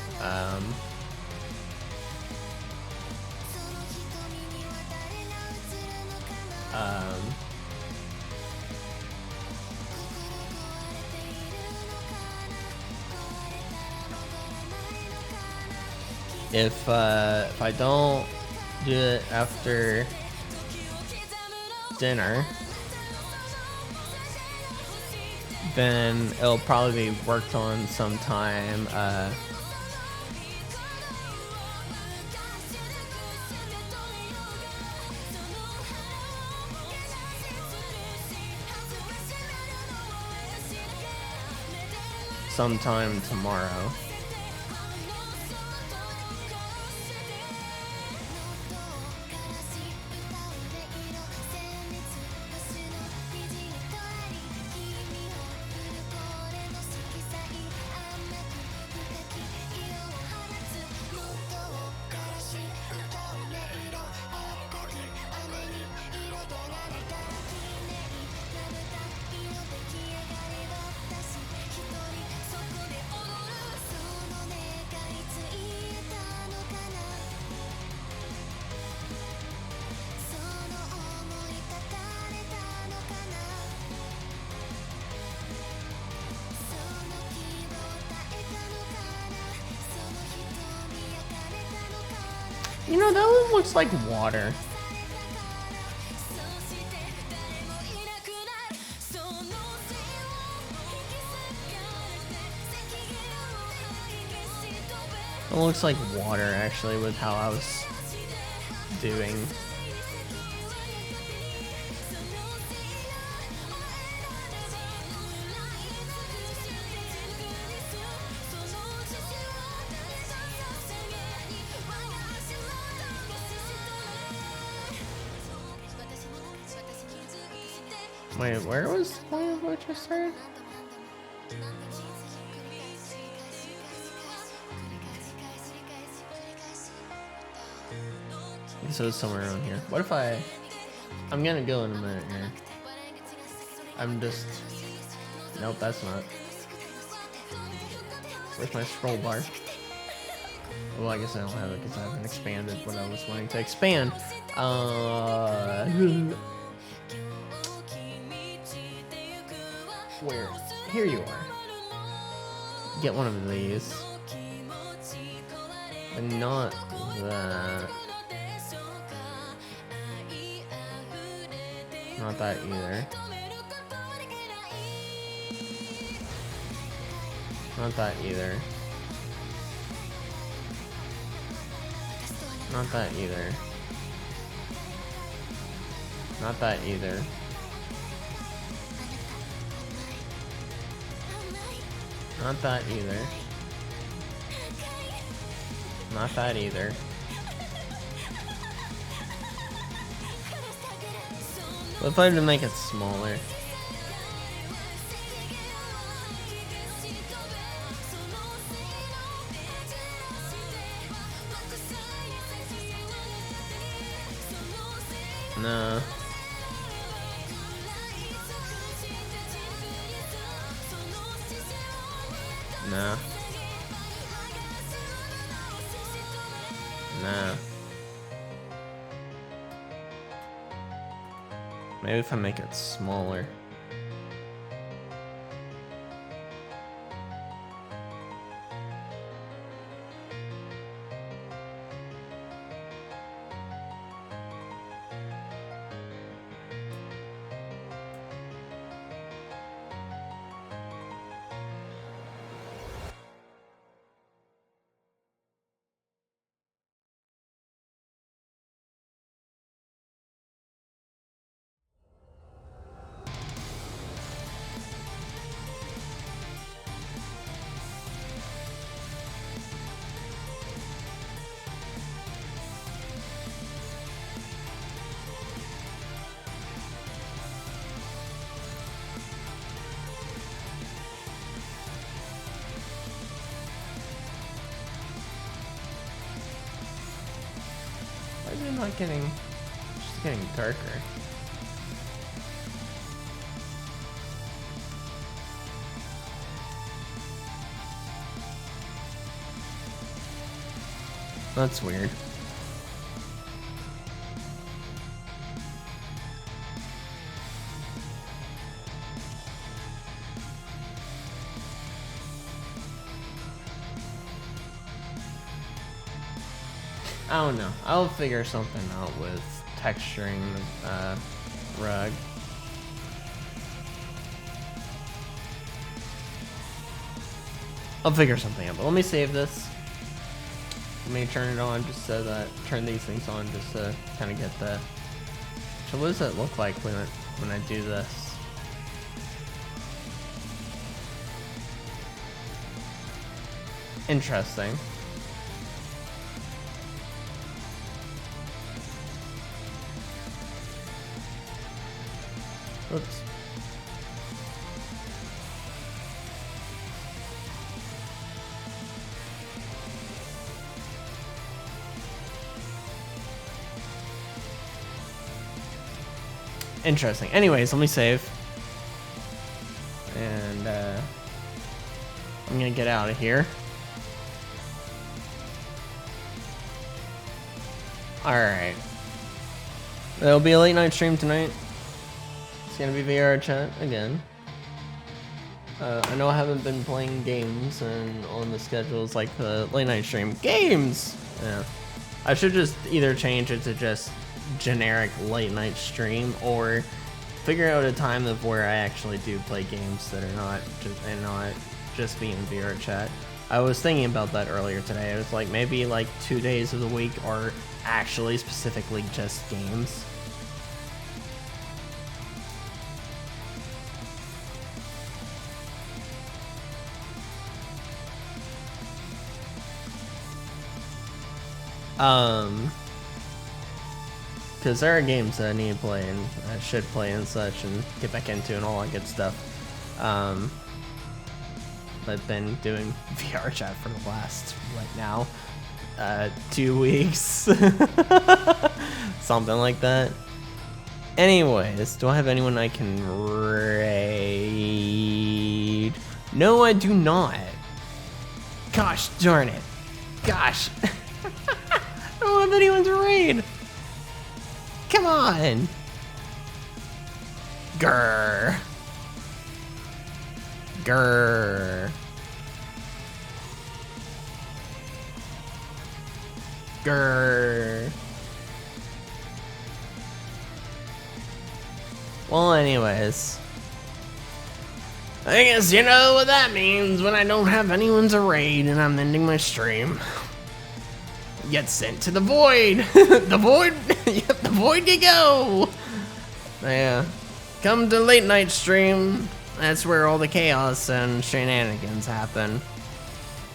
If I don't do it after dinner, then it'll probably be worked on sometime sometime tomorrow. You know, that one looks like water. It looks like water, actually, with how I was doing. Wait, where was what just started? So it's somewhere around here. What if I'm gonna go in a minute here. I'm just... Nope, that's not. Where's my scroll bar? Well, I guess I don't have it because I haven't expanded what I was wanting to expand. Where? Here you are. Get one of these. But not that. Not that either. Not that either. Not that either. Not that either. Not that either. Not that either. What if I had to make it smaller? No. Nah. Nah. Maybe if I make it smaller. Why is it not getting... It's getting darker. That's weird. I don't know. I'll figure something out with texturing the rug. I'll figure something out, but let me save this. Let me turn it on just so that, turn these things on just to kind of get the, so what does it look like when I do this? Interesting. Oops. Interesting. Anyways, let me save. And I'm gonna get out of here. Alright. There'll be a late night stream tonight. It's gonna be VR chat again. I know I haven't been playing games and on the schedules like the late night stream. Games! Yeah. I should just either change it to just generic late night stream or figure out a time of where I actually do play games that are not just being VR chat. I was thinking about that earlier today. I was like, maybe like 2 days of the week are actually specifically just games. Because there are games that I need to play and I should play and such and get back into and all that good stuff. I've been doing VR chat for the last, what now? 2 weeks? Something like that. Anyways, do I have anyone I can raid? No, I do not. Gosh darn it. Gosh. I don't have anyone to raid. Come on. Grr. Grr. Grr. Well, anyways. I guess you know what that means when I don't have anyone to raid and I'm ending my stream. Get sent to the void. The void. Yep, the void you go. Yeah. Come to late night stream. That's where all the chaos and shenanigans happen.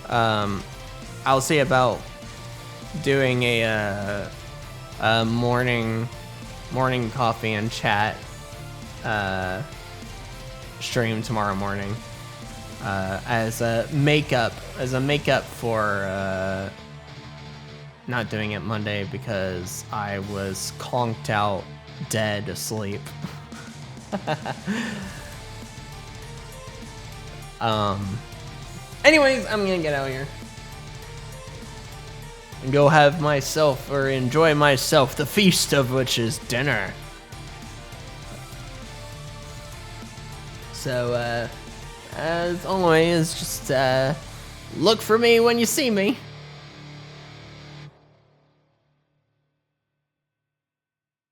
I'll see about doing a morning coffee and chat stream tomorrow morning as a makeup for not doing it Monday because I was conked out dead asleep. Anyways, I'm gonna get out of here. And go have myself, or enjoy myself, the feast of which is dinner. So, as always, just, look for me when you see me.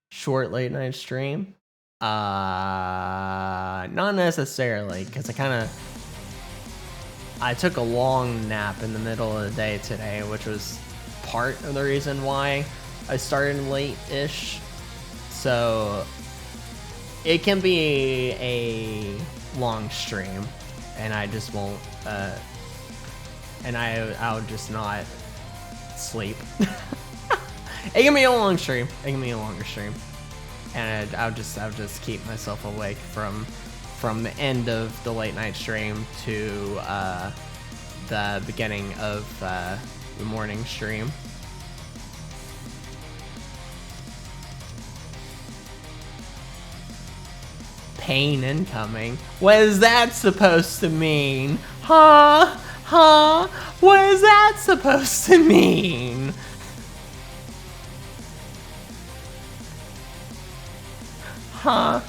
Short late night stream? Not necessarily, because I took a long nap in the middle of the day today, which was part of the reason why I started late-ish. So it can be a long stream, and I just won't, and I'll just not sleep. It can be a long stream. It can be a longer stream, and I'll just keep myself awake from the end of the late night stream to the beginning of the morning stream. Pain incoming. What is that supposed to mean? Huh? What is that supposed to mean? Huh?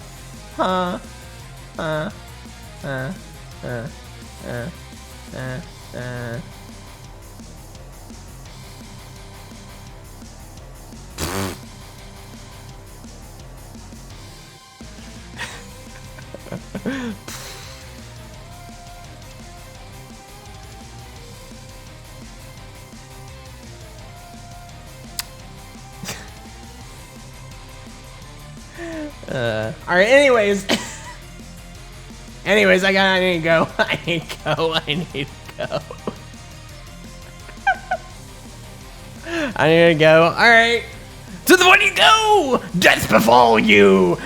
Alright, anyways. Anyways, I need to go. I need to go. I need to go. Alright. To the one you go! Death befall you!